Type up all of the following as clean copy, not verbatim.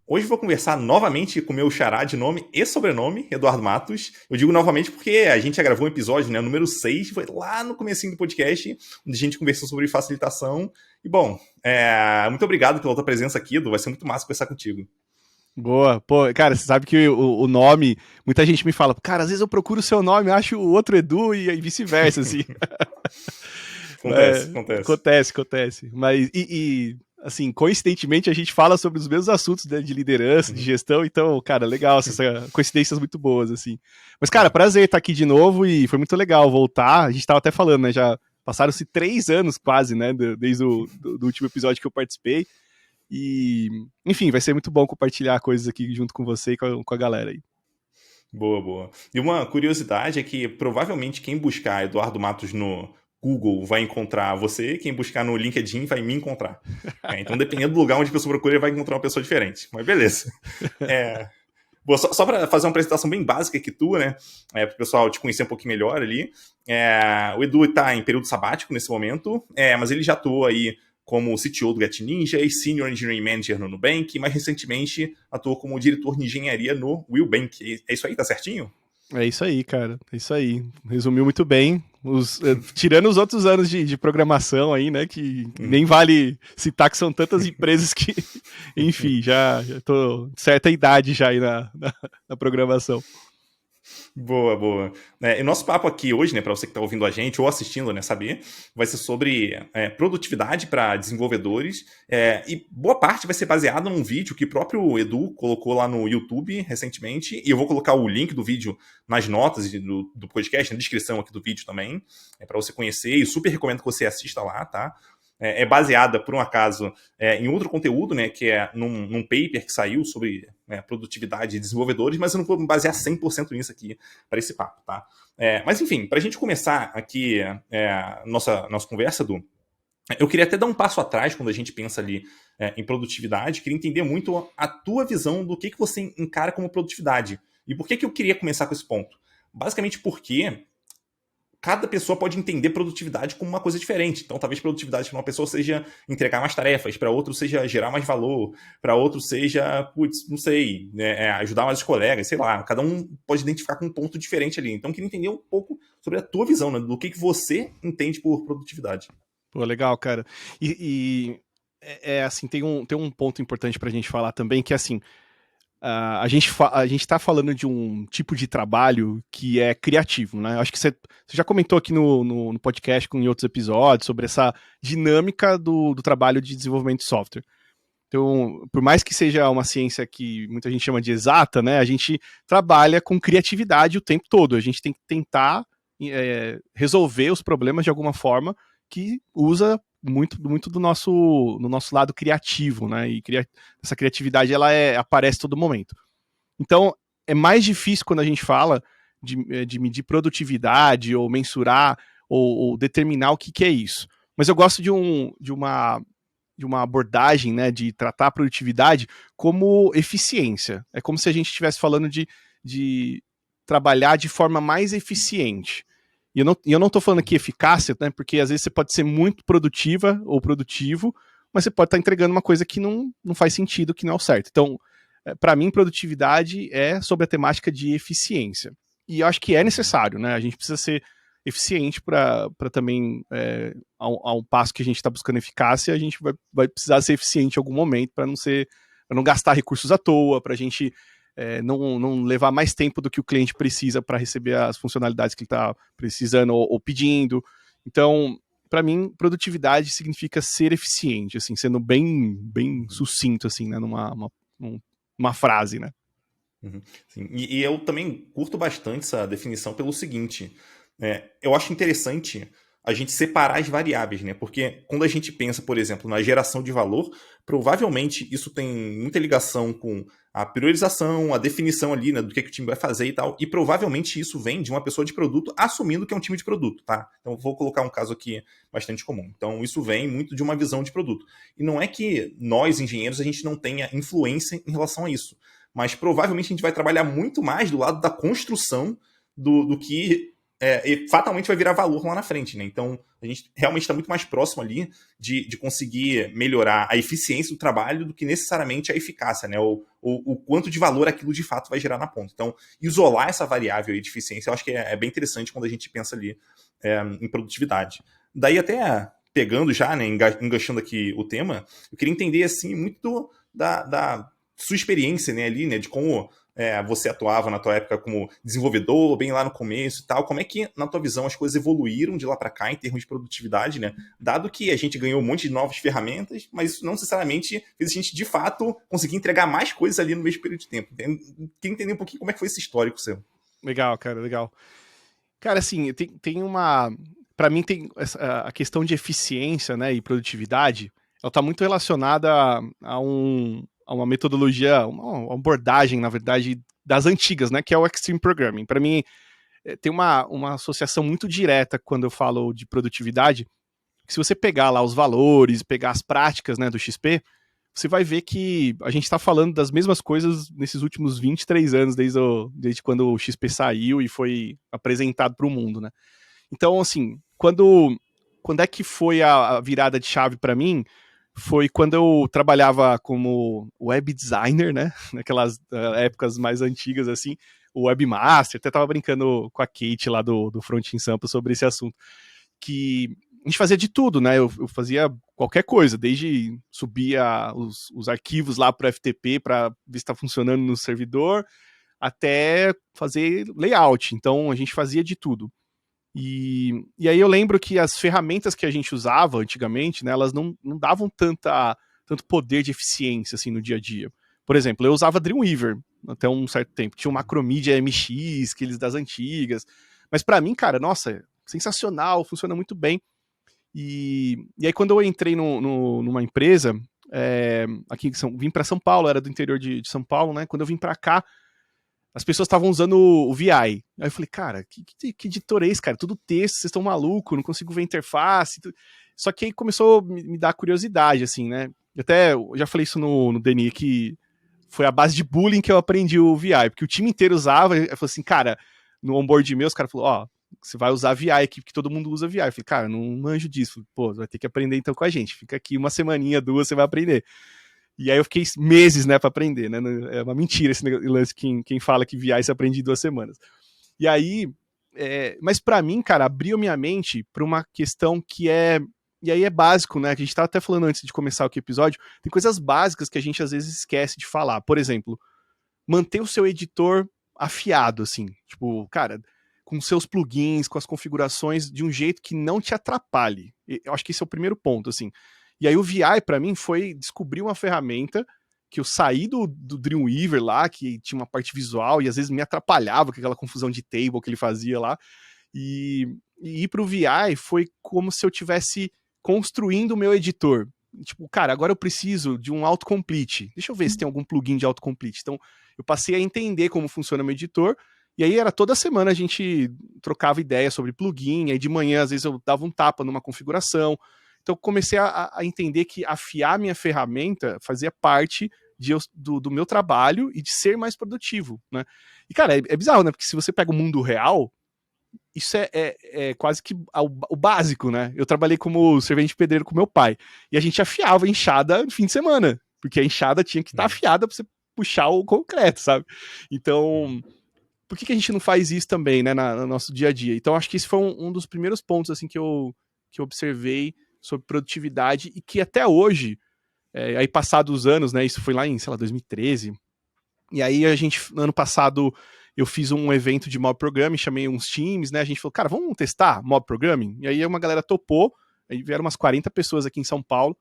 Hoje vou conversar novamente com o meu xará de nome e sobrenome, Eduardo Matos. Eu digo novamente porque a gente já gravou um episódio, né, número 6, foi lá no comecinho do podcast, onde a gente conversou sobre facilitação. E, bom, muito obrigado pela tua presença aqui, Edu. Vai ser muito massa conversar contigo. Boa. Pô, cara, você sabe que o nome, muita gente me fala, cara, às vezes eu procuro o seu nome, acho o outro Edu e vice-versa, assim. Acontece, acontece. Acontece. Mas, assim, coincidentemente, a gente fala sobre os mesmos assuntos, né, de liderança, de gestão, então, cara, legal, essas coincidências muito boas, assim. Mas, cara, prazer estar aqui de novo e foi muito legal voltar. A gente tava até falando, né, já passaram-se 3 anos quase, né, desde o do último episódio que eu participei. E, enfim, vai ser muito bom compartilhar coisas aqui junto com você e com a galera aí. Boa, boa. E uma curiosidade é que provavelmente quem buscar Eduardo Matos no Google vai encontrar você, quem buscar no LinkedIn vai me encontrar. Então, dependendo do lugar onde a pessoa procura, ele vai encontrar uma pessoa diferente. Mas beleza. Boa, só para fazer uma apresentação bem básica aqui tua, né? Para o pessoal te conhecer um pouquinho melhor ali. O Edu está em período sabático nesse momento, mas ele já atuou aí como CTO do Get Ninja e Senior Engineering Manager no Nubank, e mais recentemente atuou como diretor de engenharia no Willbank. É isso aí, tá certinho? É isso aí, cara. É isso aí. Resumiu muito bem. Tirando os outros anos de programação aí, né? Que nem vale citar que são tantas empresas que, enfim, já tô certa idade já aí na programação. Boa, boa. E nosso papo aqui hoje, né, para você que está ouvindo a gente ou assistindo, né, saber, vai ser sobre produtividade para desenvolvedores, e boa parte vai ser baseada num vídeo que o próprio Edu colocou lá no YouTube recentemente, e eu vou colocar o link do vídeo nas notas do podcast, na descrição aqui do vídeo também, para você conhecer, e super recomendo que você assista lá, tá? Baseada, por um acaso, em outro conteúdo, né, que é num paper que saiu sobre produtividade de desenvolvedores, mas eu não vou me basear 100% nisso aqui para esse papo, tá? Mas, enfim, para a gente começar aqui nossa conversa, Du, eu queria até dar um passo atrás quando a gente pensa ali em produtividade, queria entender muito a tua visão do que você encara como produtividade. E por que eu queria começar com esse ponto? Basicamente porque cada pessoa pode entender produtividade como uma coisa diferente. Então, talvez produtividade para uma pessoa seja entregar mais tarefas, para outro seja gerar mais valor, para outro seja, não sei, ajudar mais os colegas, sei lá. Cada um pode identificar com um ponto diferente ali. Então, eu queria entender um pouco sobre a tua visão, né, do que você entende por produtividade. Pô, legal, cara. Assim, tem um ponto importante pra gente falar também, que é assim, a gente tá falando de um tipo de trabalho que é criativo, né? Acho que você já comentou aqui no podcast, em outros episódios, sobre essa dinâmica do trabalho de desenvolvimento de software. Então, por mais que seja uma ciência que muita gente chama de exata, né? A gente trabalha com criatividade o tempo todo. A gente tem que tentar resolver os problemas de alguma forma que usa muito do no nosso lado criativo, né? E essa criatividade ela aparece todo momento. Então, é mais difícil quando a gente fala de medir produtividade ou mensurar ou determinar o que é isso. Mas eu gosto de uma abordagem, né, de tratar a produtividade como eficiência. É como se a gente estivesse falando de trabalhar de forma mais eficiente. E eu não tô falando aqui eficácia, né? Porque às vezes você pode ser muito produtiva ou produtivo, mas você pode estar entregando uma coisa que não faz sentido, que não é o certo. Então, para mim, produtividade é sobre a temática de eficiência. E eu acho que é necessário, né? A gente precisa ser eficiente para também, ao passo que a gente está buscando eficácia, a gente vai precisar ser eficiente em algum momento para não gastar recursos à toa, para a gente não levar mais tempo do que o cliente precisa para receber as funcionalidades que ele está precisando ou pedindo. Então, para mim, produtividade significa ser eficiente, assim, sendo bem sucinto, assim, né, numa frase, né? Uhum. Sim. E eu também curto bastante essa definição pelo seguinte, eu acho interessante a gente separar as variáveis, né? Porque quando a gente pensa, por exemplo, na geração de valor, provavelmente isso tem muita ligação com a priorização, a definição ali, né, do que o time vai fazer e tal, e provavelmente isso vem de uma pessoa de produto assumindo que é um time de produto, tá? Então vou colocar um caso aqui bastante comum. Então isso vem muito de uma visão de produto. E não é que nós, engenheiros, a gente não tenha influência em relação a isso, mas provavelmente a gente vai trabalhar muito mais do lado da construção do que e fatalmente vai virar valor lá na frente, né? Então, a gente realmente está muito mais próximo ali de conseguir melhorar a eficiência do trabalho do que necessariamente a eficácia, né? O quanto de valor aquilo de fato vai gerar na ponta. Então, isolar essa variável aí de eficiência, eu acho que é bem interessante quando a gente pensa ali em produtividade. Daí até pegando já, né, enganchando aqui o tema, eu queria entender, assim, muito da sua experiência, né, ali, né, de como você atuava na tua época como desenvolvedor, bem lá no começo e tal. Como é que, na tua visão, as coisas evoluíram de lá para cá em termos de produtividade, né? Dado que a gente ganhou um monte de novas ferramentas, mas isso não necessariamente fez a gente, de fato, conseguir entregar mais coisas ali no mesmo período de tempo. Queria entender um pouquinho como é que foi esse histórico seu. Legal, cara, legal. Cara, assim, tem uma... Para mim, tem a questão de eficiência, né, e produtividade, ela tá muito relacionada a uma metodologia, uma abordagem, na verdade, das antigas, né, que é o Extreme Programming. Para mim, tem uma associação muito direta quando eu falo de produtividade, que se você pegar lá os valores, pegar as práticas, né, do XP, você vai ver que a gente está falando das mesmas coisas nesses últimos 23 anos, desde quando o XP saiu e foi apresentado para o mundo, né? Então, assim, quando é que foi a virada de chave para mim? Foi quando eu trabalhava como web designer, né? Naquelas épocas mais antigas, assim, o webmaster. Até tava brincando com a Kate lá do Front in Sampa sobre esse assunto. Que a gente fazia de tudo, né? Eu fazia qualquer coisa, desde subir os arquivos lá para o FTP para ver se está funcionando no servidor, até fazer layout. Então, a gente fazia de tudo. E aí eu lembro que as ferramentas que a gente usava antigamente, né, elas não davam tanto poder de eficiência assim, no dia a dia. Por exemplo, eu usava Dreamweaver até um certo tempo. Tinha o Macromedia MX, aqueles das antigas. Mas para mim, cara, nossa, sensacional, funciona muito bem. E aí quando eu entrei numa empresa, aqui vim para São Paulo, era do interior de São Paulo, né? Quando eu vim para cá, as pessoas estavam usando o VI. Aí eu falei, cara, que editor é esse, cara? Tudo texto, vocês estão malucos, não consigo ver interface. Só que aí começou a me dar curiosidade, assim, né? Eu já falei isso no DNI, que foi a base de bullying que eu aprendi o VI, porque o time inteiro usava, eu falei assim, cara, no onboard meu, os caras falaram, ó, você vai usar VI aqui, porque todo mundo usa VI. Eu falei, cara, não manjo disso. Falei, pô, vai ter que aprender então com a gente. Fica aqui uma semaninha, 2, você vai aprender. E aí eu fiquei meses, né, pra aprender, né? É uma mentira esse lance, quem fala que VI se aprende em 2 semanas. E aí, mas para mim, cara, abriu minha mente pra uma questão que e aí é básico, né, que a gente tava até falando antes de começar aqui o episódio, tem coisas básicas que a gente às vezes esquece de falar. Por exemplo, manter o seu editor afiado, assim, tipo, cara, com seus plugins, com as configurações de um jeito que não te atrapalhe. Eu acho que esse é o primeiro ponto, assim. E aí o VI, para mim, foi descobrir uma ferramenta que eu saí do Dreamweaver lá, que tinha uma parte visual e às vezes me atrapalhava com aquela confusão de table que ele fazia lá. E ir pro VI foi como se eu tivesse construindo o meu editor. Tipo, cara, agora eu preciso de um autocomplete. Deixa eu ver se tem algum plugin de autocomplete. Então, eu passei a entender como funciona o meu editor. E aí era toda semana a gente trocava ideia sobre plugin. Aí de manhã, às vezes, eu dava um tapa numa configuração. Então, eu comecei a entender que afiar minha ferramenta fazia parte do meu trabalho e de ser mais produtivo, né? E, cara, é bizarro, né? Porque se você pega o mundo real, isso é quase que o básico, né? Eu trabalhei como servente de pedreiro com meu pai. E a gente afiava a enxada no fim de semana. Porque a enxada tinha que estar afiada para você puxar o concreto, sabe? Então, por que a gente não faz isso também, né, no nosso dia a dia? Então, acho que esse foi um dos primeiros pontos, assim, que eu observei sobre produtividade e que até hoje, aí passados os anos, né, isso foi lá em, sei lá, 2013, e aí ano passado, eu fiz um evento de mob programming, chamei uns times, né, a gente falou, cara, vamos testar mob programming? E aí uma galera topou, aí vieram umas 40 pessoas aqui em São Paulo,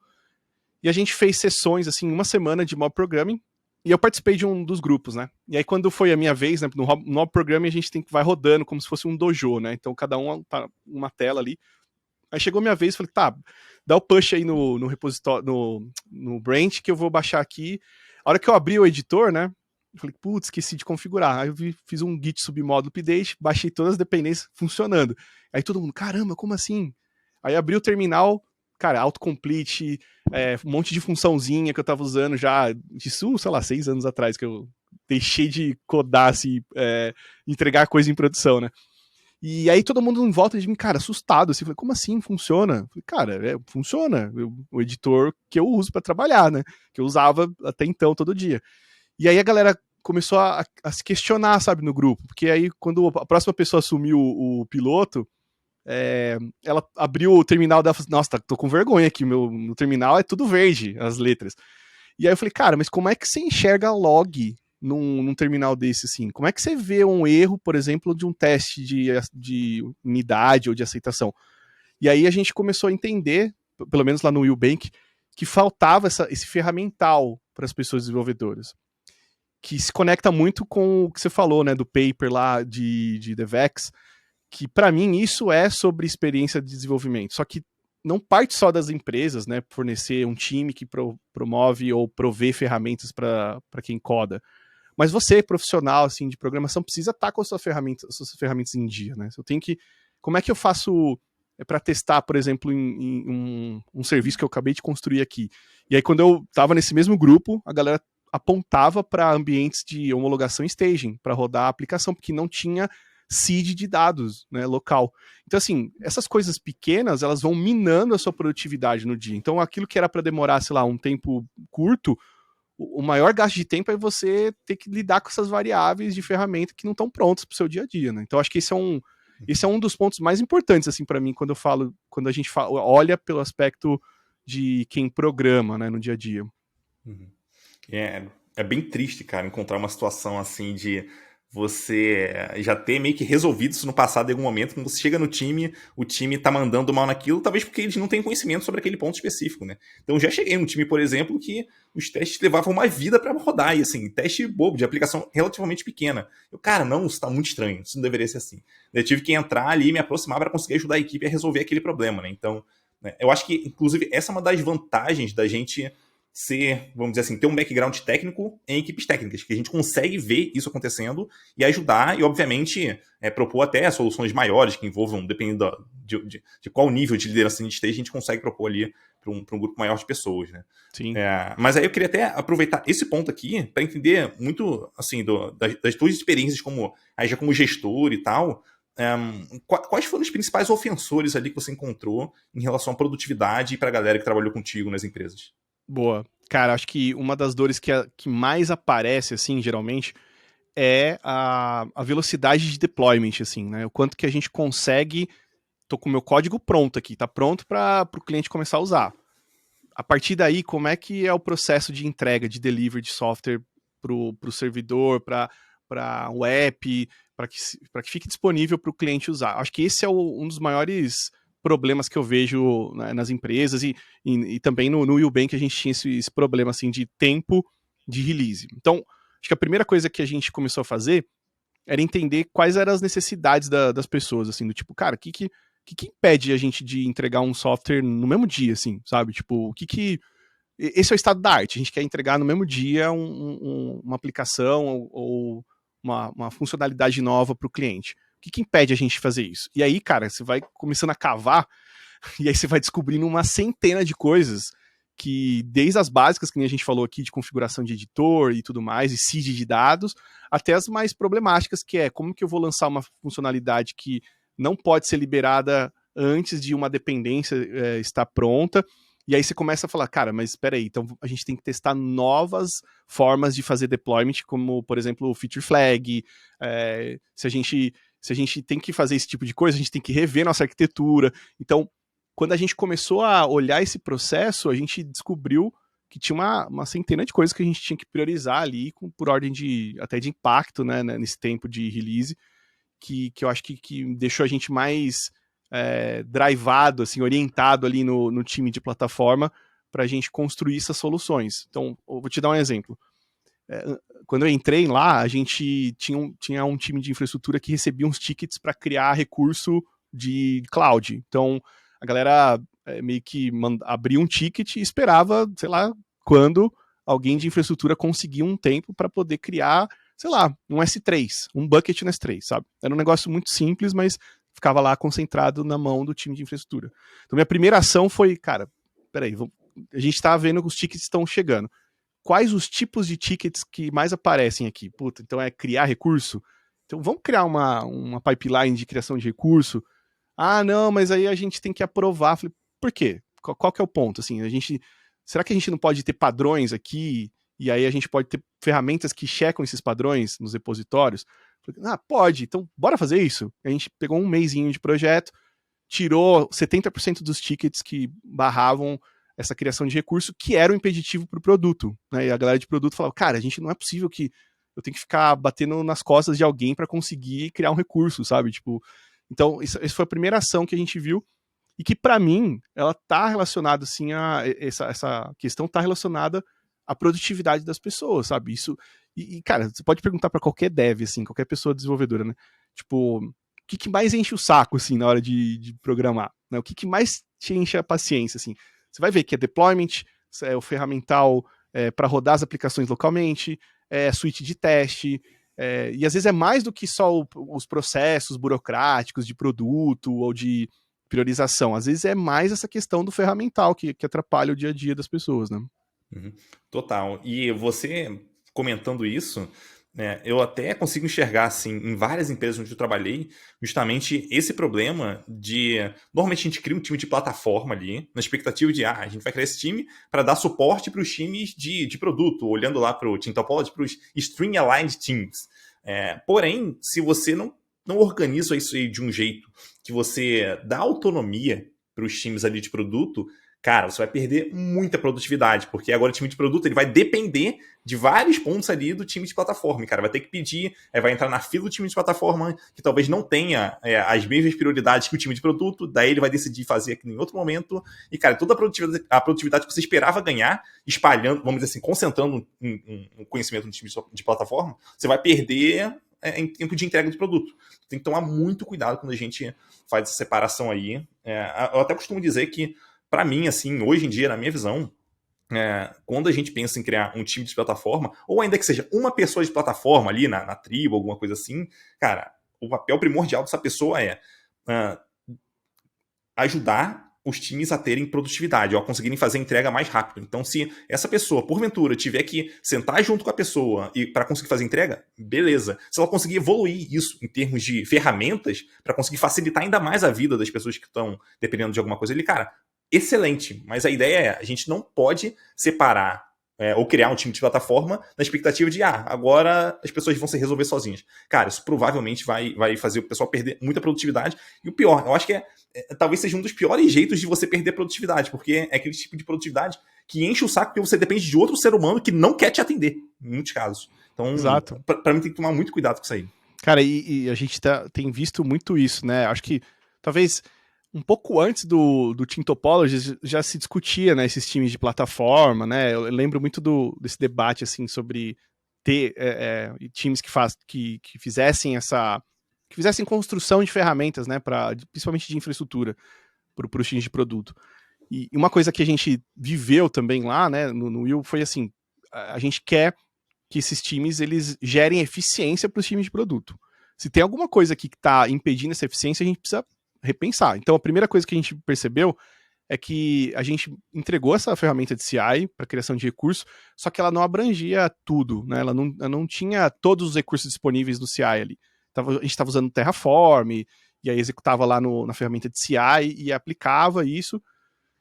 e a gente fez sessões, assim, uma semana de mob programming, e eu participei de um dos grupos, né? E aí, quando foi a minha vez, né, no mob programming, a gente vai rodando como se fosse um dojo, né? Então, cada um tá uma tela ali. Aí chegou a minha vez, falei, tá, dá o push aí no repositório, no branch, que eu vou baixar aqui. A hora que eu abri o editor, né, eu falei, putz, esqueci de configurar. Aí eu fiz um git submódulo update, baixei todas as dependências funcionando. Aí todo mundo, caramba, como assim? Aí abri o terminal, cara, autocomplete, um monte de funçãozinha que eu tava usando já, isso, sei lá, 6 anos atrás, que eu deixei de codar, assim, entregar coisa em produção, né? E aí todo mundo em volta de mim, cara, assustado, assim, falei, como assim, funciona? Falei, cara, funciona, o editor que eu uso para trabalhar, né, que eu usava até então todo dia. E aí a galera começou a se questionar, sabe, no grupo, porque aí quando a próxima pessoa assumiu o piloto, ela abriu o terminal dela e falou assim, nossa, tô com vergonha aqui, no terminal é tudo verde, as letras. E aí eu falei, cara, mas como é que você enxerga log num terminal desse, assim? Como é que você vê um erro, por exemplo, de um teste de unidade ou de aceitação? E aí a gente começou a entender, pelo menos lá no Willbank, que faltava esse ferramental para as pessoas desenvolvedoras, que se conecta muito com o que você falou, né, do paper lá de DevX, que para mim isso é sobre experiência de desenvolvimento, só que não parte só das empresas, né, fornecer um time que promove ou provê ferramentas para quem coda, mas você, profissional assim de programação, precisa estar com as suas ferramentas em dia, né? Eu tenho que, como é que eu faço para testar, por exemplo, em um serviço que eu acabei de construir aqui? E aí quando eu estava nesse mesmo grupo, a galera apontava para ambientes de homologação e staging para rodar a aplicação, porque não tinha seed de dados, né, local. Então, assim, essas coisas pequenas, elas vão minando a sua produtividade no dia. Então, aquilo que era para demorar, sei lá, um tempo curto, o maior gasto de tempo é você ter que lidar com essas variáveis de ferramenta que não estão prontas para o seu dia a dia, né? Então, acho que esse é um dos pontos mais importantes, assim, para mim, quando a gente olha pelo aspecto de quem programa, né, no dia a dia. Uhum. É bem triste, cara, encontrar uma situação assim de você já ter meio que resolvido isso no passado em algum momento. Quando você chega no time, o time tá mandando mal naquilo, talvez porque eles não têm conhecimento sobre aquele ponto específico, né? Então já cheguei num time, por exemplo, que os testes levavam uma vida para rodar, e assim, teste bobo, de aplicação relativamente pequena. Eu, cara, não, isso tá muito estranho, isso não deveria ser assim. Eu tive que entrar ali e me aproximar para conseguir ajudar a equipe a resolver aquele problema, né? Então, né, eu acho que, inclusive, essa é uma das vantagens da gente ser, vamos dizer assim, ter um background técnico em equipes técnicas, que a gente consegue ver isso acontecendo e ajudar e, obviamente, propor até soluções maiores que envolvam, dependendo de qual nível de liderança a gente esteja, a gente consegue propor ali para um grupo maior de pessoas, né? Sim. Mas aí eu queria até aproveitar esse ponto aqui para entender muito, assim, das tuas experiências aí já como gestor e tal. Quais foram os principais ofensores ali que você encontrou em relação à produtividade para a galera que trabalhou contigo nas empresas? Boa. Cara, acho que uma das dores que mais aparece, assim, geralmente, é a velocidade de deployment, assim, né? O quanto que a gente consegue. Tô com o meu código pronto aqui, tá pronto para o cliente começar a usar. A partir daí, como é que é o processo de entrega, de delivery de software para o servidor, para o app, para que fique disponível para o cliente usar? Acho que esse é um dos maiores problemas que eu vejo, né, nas empresas e também no Willbank a gente tinha esse problema assim, de tempo de release. Então, acho que a primeira coisa que a gente começou a fazer era entender quais eram as necessidades das pessoas, assim, do tipo, cara, o que impede a gente de entregar um software no mesmo dia, assim, sabe? Tipo, esse é o estado da arte, a gente quer entregar no mesmo dia uma aplicação ou uma funcionalidade nova para o cliente. O que impede a gente de fazer isso? E aí, cara, você vai começando a cavar e aí você vai descobrindo uma centena de coisas que, desde as básicas, que nem a gente falou aqui, de configuração de editor e tudo mais, e seed de dados, até as mais problemáticas, que é como que eu vou lançar uma funcionalidade que não pode ser liberada antes de uma dependência estar pronta. E aí você começa a falar, cara, mas espera aí, então a gente tem que testar novas formas de fazer deployment, como, por exemplo, o feature flag. Se a gente tem que fazer esse tipo de coisa, a gente tem que rever nossa arquitetura. Então, quando a gente começou a olhar esse processo, a gente descobriu que tinha uma centena de coisas que a gente tinha que priorizar ali, por ordem até de impacto, né, nesse tempo de release, que eu acho que deixou a gente mais drivado, assim, orientado ali no time de plataforma para a gente construir essas soluções. Então, eu vou te dar um exemplo. Quando eu entrei lá, a gente tinha um time de infraestrutura que recebia uns tickets para criar recurso de cloud. Então, a galera meio que abria um ticket e esperava, sei lá, quando alguém de infraestrutura conseguia um tempo para poder criar, sei lá, um S3, um bucket no S3, sabe? Era um negócio muito simples, mas ficava lá concentrado na mão do time de infraestrutura. Então, minha primeira ação foi, cara, peraí, a gente tá vendo que os tickets estão chegando. Quais os tipos de tickets que mais aparecem aqui? Puta, então é criar recurso? Então vamos criar uma pipeline de criação de recurso. Ah, não, mas aí a gente tem que aprovar. Falei, por quê? Qual que é o ponto? Assim, será que a gente não pode ter padrões aqui? E aí a gente pode ter ferramentas que checam esses padrões nos repositórios? Falei, pode, então bora fazer isso. A gente pegou um mesinho de projeto, tirou 70% dos tickets que barravam essa criação de recurso, que era o impeditivo para o produto. Né? E a galera de produto falava, cara, a gente não é possível que eu tenho que ficar batendo nas costas de alguém para conseguir criar um recurso, sabe? Tipo, então, essa foi a primeira ação que a gente viu e que, para mim, ela tá relacionada, assim, essa questão tá relacionada à produtividade das pessoas, sabe? Isso, cara, você pode perguntar para qualquer dev, assim, qualquer pessoa desenvolvedora, né? Tipo, o que mais enche o saco, assim, na hora de programar? Né? O que mais te enche a paciência, assim? Você vai ver que é deployment, é o ferramental para rodar as aplicações localmente, é suíte de teste, e às vezes é mais do que só os processos burocráticos de produto ou de priorização. Às vezes é mais essa questão do ferramental que atrapalha o dia a dia das pessoas, né? Uhum. Total. E você comentando isso, né, eu até consigo enxergar, assim, em várias empresas onde eu trabalhei, justamente esse problema de... Normalmente a gente cria um time de plataforma ali, na expectativa de, a gente vai criar esse time para dar suporte para os times de produto, olhando lá para o Team Topology, para os String Aligned Teams. Porém, se você não organiza isso aí de um jeito que você dá autonomia para os times ali de produto, cara, você vai perder muita produtividade, porque agora o time de produto ele vai depender de vários pontos ali do time de plataforma. E, cara, vai ter que pedir, vai entrar na fila do time de plataforma que talvez não tenha as mesmas prioridades que o time de produto, daí ele vai decidir fazer aquilo em outro momento. E, cara, toda a produtividade que você esperava ganhar, espalhando, vamos dizer assim, concentrando um conhecimento no time de plataforma, você vai perder em tempo de entrega do produto. Tem que tomar muito cuidado quando a gente faz essa separação aí. Eu até costumo dizer que para mim, assim, hoje em dia, na minha visão, quando a gente pensa em criar um time de plataforma, ou ainda que seja uma pessoa de plataforma ali na tribo, alguma coisa assim, cara, o papel primordial dessa pessoa é ajudar os times a terem produtividade, ou a conseguirem fazer a entrega mais rápido. Então, se essa pessoa, porventura, tiver que sentar junto com a pessoa e para conseguir fazer a entrega, beleza. Se ela conseguir evoluir isso em termos de ferramentas, para conseguir facilitar ainda mais a vida das pessoas que estão dependendo de alguma coisa ali, cara, excelente. Mas a ideia é, a gente não pode separar ou criar um time de plataforma na expectativa de, agora as pessoas vão se resolver sozinhas. Cara, isso provavelmente vai fazer o pessoal perder muita produtividade. E o pior, eu acho que talvez seja um dos piores jeitos de você perder produtividade, porque é aquele tipo de produtividade que enche o saco porque você depende de outro ser humano que não quer te atender, em muitos casos. Então, Exato. Pra mim tem que tomar muito cuidado com isso aí. Cara, e a gente tem visto muito isso, né? Acho que talvez um pouco antes do Team Topology já se discutia, né, esses times de plataforma, né? Eu lembro muito desse debate assim sobre ter times que fizessem construção de ferramentas, né, principalmente de infraestrutura para os times de produto. E uma coisa que a gente viveu também lá, né, no Will, foi assim, a gente quer que esses times eles gerem eficiência para os times de produto. Se tem alguma coisa aqui que está impedindo essa eficiência, a gente precisa repensar. Então, a primeira coisa que a gente percebeu é que a gente entregou essa ferramenta de CI para criação de recursos, só que ela não abrangia tudo, né? Ela não tinha todos os recursos disponíveis do CI ali. A gente estava usando Terraform, e aí executava lá na ferramenta de CI e aplicava isso.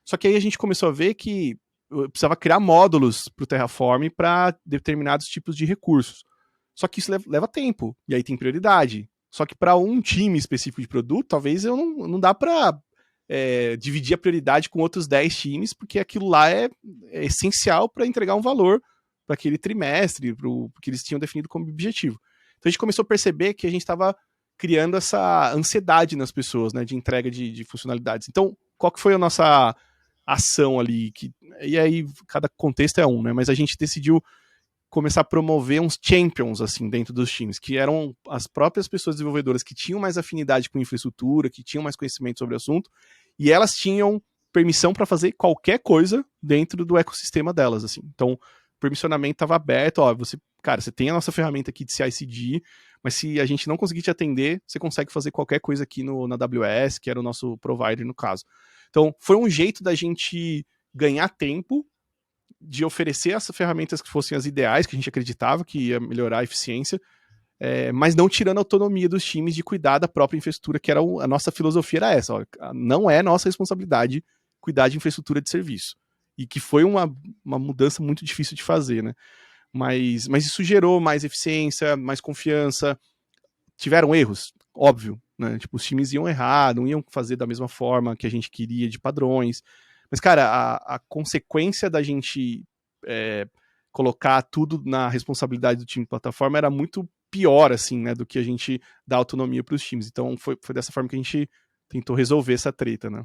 Só que aí a gente começou a ver que eu precisava criar módulos para o Terraform para determinados tipos de recursos. Só que isso leva tempo, e aí tem prioridade. Só que para um time específico de produto, talvez eu não dá para dividir a prioridade com outros 10 times, porque aquilo lá é essencial para entregar um valor para aquele trimestre, para o que eles tinham definido como objetivo. Então a gente começou a perceber que a gente estava criando essa ansiedade nas pessoas, né, de entrega de funcionalidades. Então, qual que foi a nossa ação ali? E aí, cada contexto é um, né? Mas a gente decidiu começar a promover uns champions, assim, dentro dos times, que eram as próprias pessoas desenvolvedoras que tinham mais afinidade com infraestrutura, que tinham mais conhecimento sobre o assunto, e elas tinham permissão para fazer qualquer coisa dentro do ecossistema delas, assim. Então, o permissionamento estava aberto, você tem a nossa ferramenta aqui de CI/CD, mas se a gente não conseguir te atender, você consegue fazer qualquer coisa aqui na AWS, que era o nosso provider no caso. Então, foi um jeito da gente ganhar tempo, de oferecer essas ferramentas que fossem as ideais, que a gente acreditava que ia melhorar a eficiência, mas não tirando a autonomia dos times de cuidar da própria infraestrutura, que era a nossa filosofia era essa, ó, não é nossa responsabilidade cuidar de infraestrutura de serviço, e que foi uma mudança muito difícil de fazer, né? Mas isso gerou mais eficiência, mais confiança. Tiveram erros, óbvio, né? Tipo, os times iam errar, não iam fazer da mesma forma que a gente queria de padrões. Mas, cara, a consequência da gente colocar tudo na responsabilidade do time de plataforma era muito pior, assim, né, do que a gente dar autonomia para os times. Então, foi dessa forma que a gente tentou resolver essa treta, né?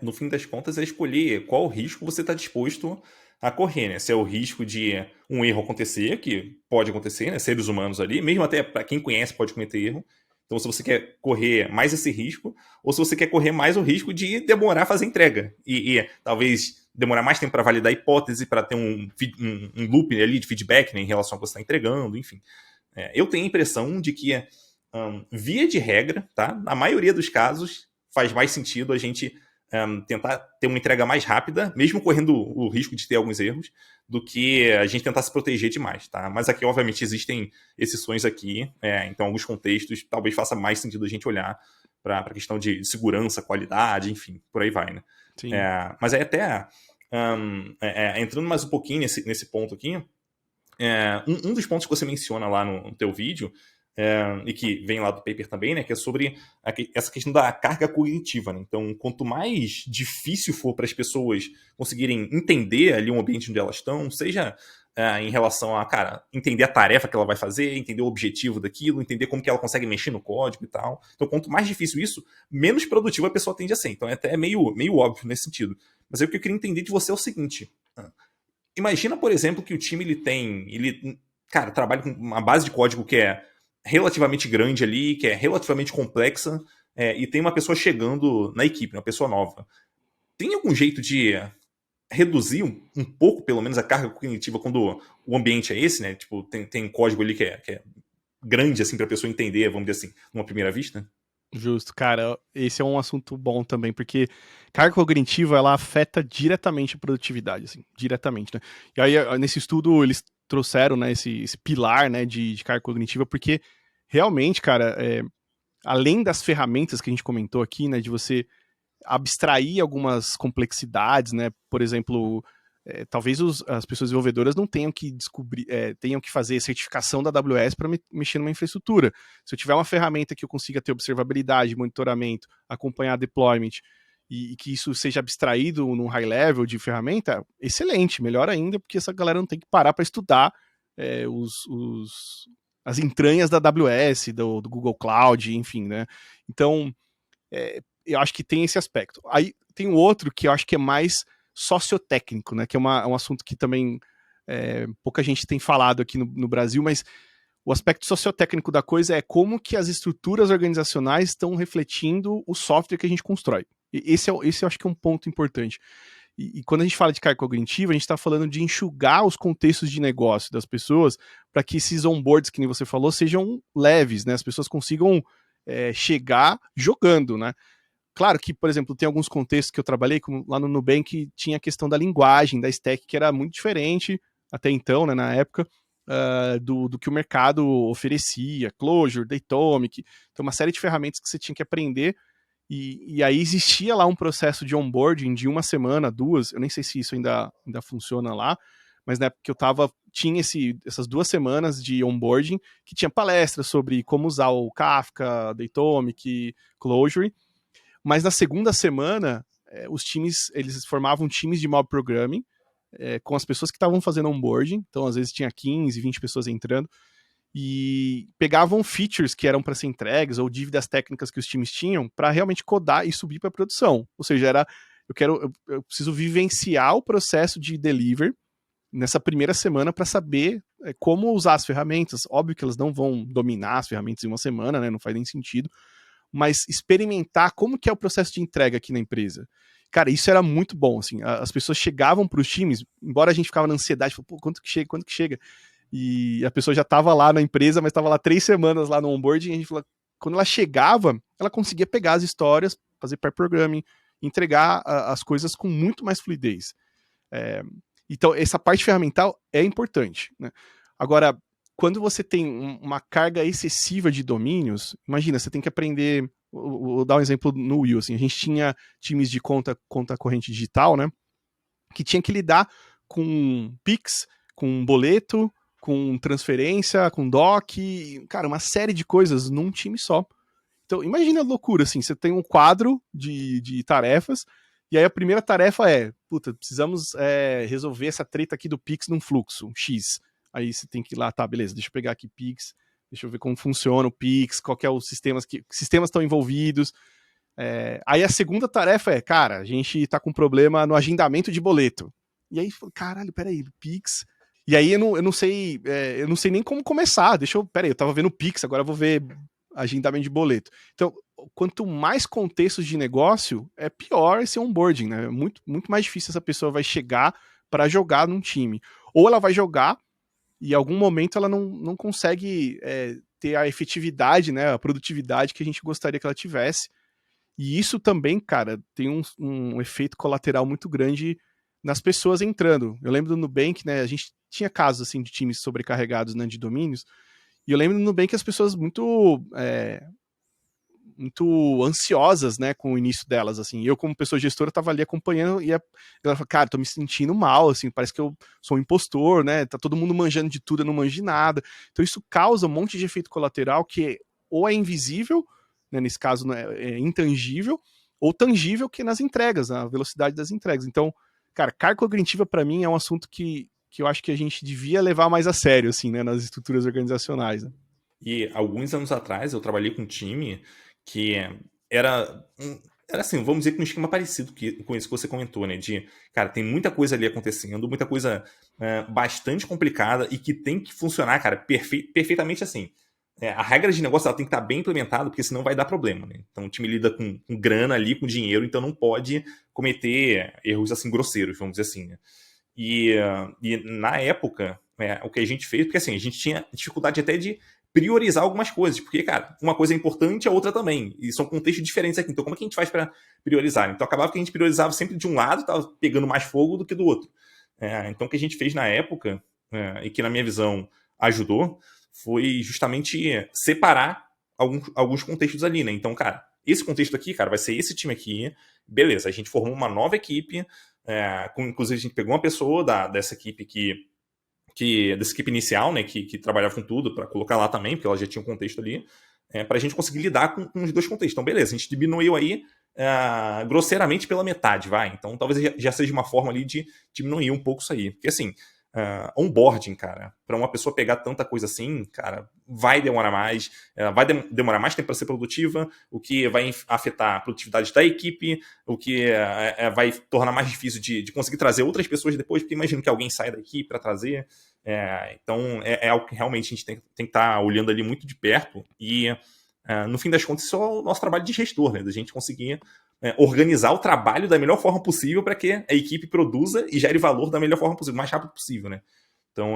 No fim das contas, é escolher qual risco você está disposto a correr, né? Se é o risco de um erro acontecer, que pode acontecer, né? Seres humanos ali, mesmo até para quem conhece pode cometer erro. Então, se você quer correr mais esse risco, ou se você quer correr mais o risco de demorar a fazer entrega. E talvez demorar mais tempo para validar a hipótese, para ter um loop ali de feedback, né, em relação ao que você está entregando, enfim. Eu tenho a impressão de que, via de regra, tá? Na maioria dos casos, faz mais sentido a gente tentar ter uma entrega mais rápida, mesmo correndo o risco de ter alguns erros, do que a gente tentar se proteger demais, tá? Mas aqui, obviamente, existem exceções aqui, então, em alguns contextos, talvez faça mais sentido a gente olhar para a questão de segurança, qualidade, enfim, por aí vai, né? Sim. Mas aí até, entrando mais um pouquinho nesse ponto aqui, um dos pontos que você menciona lá no teu vídeo, e que vem lá do paper também, né, que é sobre essa questão da carga cognitiva, né? Então, quanto mais difícil for para as pessoas conseguirem entender ali o ambiente onde elas estão, seja em relação a, cara, entender a tarefa que ela vai fazer, entender o objetivo daquilo, entender como que ela consegue mexer no código e tal. Então, quanto mais difícil isso, menos produtiva a pessoa tende a ser. Então, é até meio óbvio nesse sentido. Mas aí o que eu queria entender de você é o seguinte: imagina, por exemplo, que o time cara, trabalha com uma base de código que é relativamente grande ali, que é relativamente complexa, e tem uma pessoa chegando na equipe, uma pessoa nova. Tem algum jeito de reduzir um pouco, pelo menos, a carga cognitiva quando o ambiente é esse, né? Tipo, tem código ali que é grande, assim, para a pessoa entender, vamos dizer assim, numa primeira vista? Justo, cara, esse é um assunto bom também, porque carga cognitiva, ela afeta diretamente a produtividade, assim, diretamente, né? E aí, nesse estudo, eles trouxeram, né, esse pilar, né, de carga cognitiva, porque realmente, cara, além das ferramentas que a gente comentou aqui, né, de você abstrair algumas complexidades, né, por exemplo, talvez as pessoas desenvolvedoras não tenham que descobrir, tenham que fazer certificação da AWS para mexer numa infraestrutura. Se eu tiver uma ferramenta que eu consiga ter observabilidade, monitoramento, acompanhar deployment e que isso seja abstraído num high level de ferramenta, excelente, melhor ainda, porque essa galera não tem que parar para estudar as entranhas da AWS, do Google Cloud, enfim, né? Então, eu acho que tem esse aspecto. Aí tem um outro que eu acho que é mais sociotécnico, né? Que é um assunto que também pouca gente tem falado aqui no Brasil, mas o aspecto sociotécnico da coisa é como que as estruturas organizacionais estão refletindo o software que a gente constrói. E esse eu acho que é um ponto importante. E quando a gente fala de carga cognitiva, a gente está falando de enxugar os contextos de negócio das pessoas para que esses onboards, que nem você falou, sejam leves, né? As pessoas consigam chegar jogando, né? Claro que, por exemplo, tem alguns contextos que eu trabalhei, como lá no Nubank, tinha a questão da linguagem, da stack, que era muito diferente até então, né, na época, do que o mercado oferecia, Clojure, Datomic, então uma série de ferramentas que você tinha que aprender, e aí existia lá um processo de onboarding de uma semana, duas, eu nem sei se isso ainda funciona lá, mas na época que eu tava, tinha essas 2 semanas de onboarding, que tinha palestras sobre como usar o Kafka, Datomic, Clojure, mas na segunda semana, os times, eles formavam times de mob programming, com as pessoas que estavam fazendo onboarding, então às vezes tinha 15, 20 pessoas entrando, e pegavam features que eram para ser entregues ou dívidas técnicas que os times tinham para realmente codar e subir para produção. Ou seja, eu preciso vivenciar o processo de deliver nessa primeira semana para saber como usar as ferramentas. Óbvio que elas não vão dominar as ferramentas em uma semana, né? Não faz nem sentido, mas experimentar como que é o processo de entrega aqui na empresa. Cara, isso era muito bom, assim, as pessoas chegavam para os times, embora a gente ficava na ansiedade, pô, quanto que chega? E a pessoa já estava lá na empresa, mas estava lá 3 semanas lá no onboarding, e a gente falou, quando ela chegava, ela conseguia pegar as histórias, fazer pair programming, entregar as coisas com muito mais fluidez. Então, essa parte ferramental é importante, né? Agora, quando você tem uma carga excessiva de domínios, imagina, você tem que aprender. Vou dar um exemplo no Will, assim, a gente tinha times de conta corrente digital, né? Que tinha que lidar com Pix, com boleto, com transferência, com DOC, cara, uma série de coisas num time só. Então, imagina a loucura, assim, você tem um quadro de tarefas, e aí a primeira tarefa é, puta, precisamos resolver essa treta aqui do Pix num fluxo, X. Aí você tem que ir lá, tá, beleza, deixa eu pegar aqui Pix, deixa eu ver como funciona o Pix, qual que é os sistemas que estão envolvidos. Aí a segunda tarefa é, cara, a gente tá com problema no agendamento de boleto. E aí, caralho, peraí, Pix. E aí eu não sei, eu não sei nem como começar. Peraí, eu tava vendo Pix, agora eu vou ver agendamento de boleto. Então, quanto mais contextos de negócio, é pior esse onboarding, né? É muito, muito mais difícil essa pessoa vai chegar para jogar num time. Ou ela vai jogar e em algum momento ela não consegue ter a efetividade, né, a produtividade que a gente gostaria que ela tivesse. E isso também, cara, tem um efeito colateral muito grande nas pessoas entrando. Eu lembro do Nubank, né, a gente tinha casos assim de times sobrecarregados, né, de domínios, e eu lembro do Nubank as pessoas muito muito ansiosas, né, com o início delas, assim. Eu, como pessoa gestora, tava ali acompanhando e ela falou, cara, tô me sentindo mal, assim, parece que eu sou um impostor, né, tá todo mundo manjando de tudo, eu não manjo de nada. Então isso causa um monte de efeito colateral que ou é invisível, né, nesse caso né, é intangível, ou tangível, que é nas entregas, a velocidade das entregas. Então, cara, carga cognitiva para mim é um assunto que eu acho que a gente devia levar mais a sério, assim, né, nas estruturas organizacionais, né? E alguns anos atrás eu trabalhei com um time que era, era assim, vamos dizer que um esquema parecido com isso que você comentou, né? De, cara, tem muita coisa ali acontecendo, muita coisa bastante complicada e que tem que funcionar, cara, perfeitamente assim. A regra de negócio ela tem que estar bem implementada, porque senão vai dar problema, né? Então o time lida com grana ali, com dinheiro, então não pode cometer erros assim grosseiros, vamos dizer assim, né? E na época, o que a gente fez, porque assim, a gente tinha dificuldade até de priorizar algumas coisas, porque, cara, uma coisa é importante, a outra também, e são contextos diferentes aqui, então como é que a gente faz para priorizar? Então acabava que a gente priorizava sempre de um lado, tava pegando mais fogo do que do outro. Então o que a gente fez na época, e que na minha visão ajudou, foi justamente separar alguns contextos ali, né? Então, cara, esse contexto aqui, cara, vai ser esse time aqui, beleza, a gente formou uma nova equipe, inclusive a gente pegou uma pessoa dessa equipe dessa equipe inicial, né, que trabalhava com tudo, para colocar lá também, porque ela já tinha um contexto ali, para a gente conseguir lidar com os dois contextos. Então, beleza, a gente diminuiu aí grosseiramente pela metade, vai. Então, talvez já seja uma forma ali de diminuir um pouco isso aí. Porque, assim, onboarding, cara, para uma pessoa pegar tanta coisa assim, cara, vai demorar mais, vai demorar mais tempo para ser produtiva, o que vai afetar a produtividade da equipe, o que vai tornar mais difícil de conseguir trazer outras pessoas depois, porque imagino que alguém saia da equipe para trazer. Então, é algo que realmente a gente tem que estar olhando ali muito de perto e, no fim das contas, isso é o nosso trabalho de gestor, né? Da gente conseguir organizar o trabalho da melhor forma possível para que a equipe produza e gere valor da melhor forma possível, o mais rápido possível, né? Então,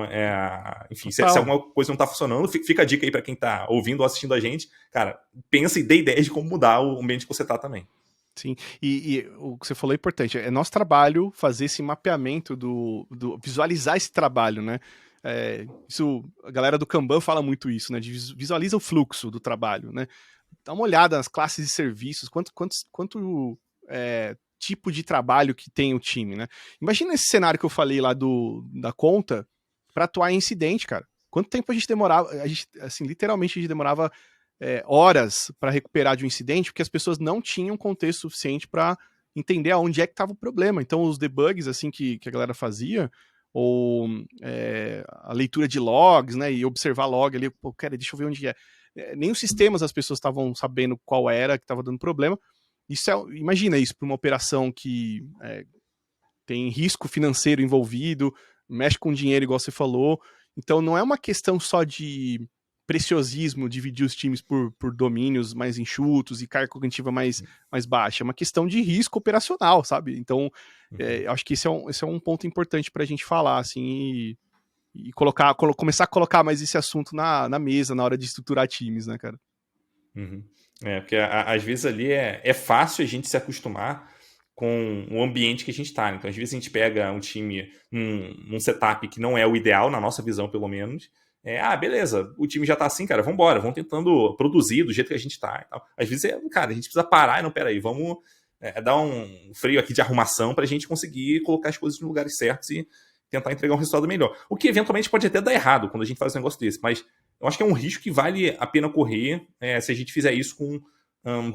enfim, se alguma coisa não está funcionando, fica a dica aí para quem está ouvindo ou assistindo a gente, cara, pensa e dê ideias de como mudar o ambiente que você está também. Sim, e o que você falou é importante, é nosso trabalho fazer esse mapeamento visualizar esse trabalho, né? Isso, a galera do Kanban fala muito isso, né? De visualiza o fluxo do trabalho, né? Dá uma olhada nas classes de serviços, quanto tipo de trabalho que tem o time, né? Imagina esse cenário que eu falei lá da conta para atuar em incidente, cara. Quanto tempo a gente demorava? Assim, literalmente a gente demorava horas para recuperar de um incidente, porque as pessoas não tinham contexto suficiente para entender aonde é que estava o problema. Então, os debugs assim que a galera fazia, ou a leitura de logs, né, e observar log ali, pô, cara, deixa eu ver onde é. Nem os sistemas as pessoas estavam sabendo qual era que estava dando problema. Imagina isso para uma operação que tem risco financeiro envolvido, mexe com dinheiro, igual você falou. Então, não é uma questão só de preciosismo, dividir os times por domínios mais enxutos e carga cognitiva mais baixa. É uma questão de risco operacional, sabe? Então, acho que esse é um ponto importante para a gente falar, assim, e começar a colocar mais esse assunto na mesa, na hora de estruturar times, né, cara? Uhum. Porque às vezes ali é fácil a gente se acostumar com o ambiente que a gente está. Então, às vezes a gente pega um time num setup que não é o ideal, na nossa visão, pelo menos, Beleza, o time já tá assim, cara, vambora, vamos tentando produzir do jeito que a gente tá e tal. Às vezes, cara, a gente precisa parar e não, peraí, vamos dar um freio aqui de arrumação pra gente conseguir colocar as coisas nos lugares certos e tentar entregar um resultado melhor. O que eventualmente pode até dar errado quando a gente faz um negócio desse, mas eu acho que é um risco que vale a pena correr se a gente fizer isso com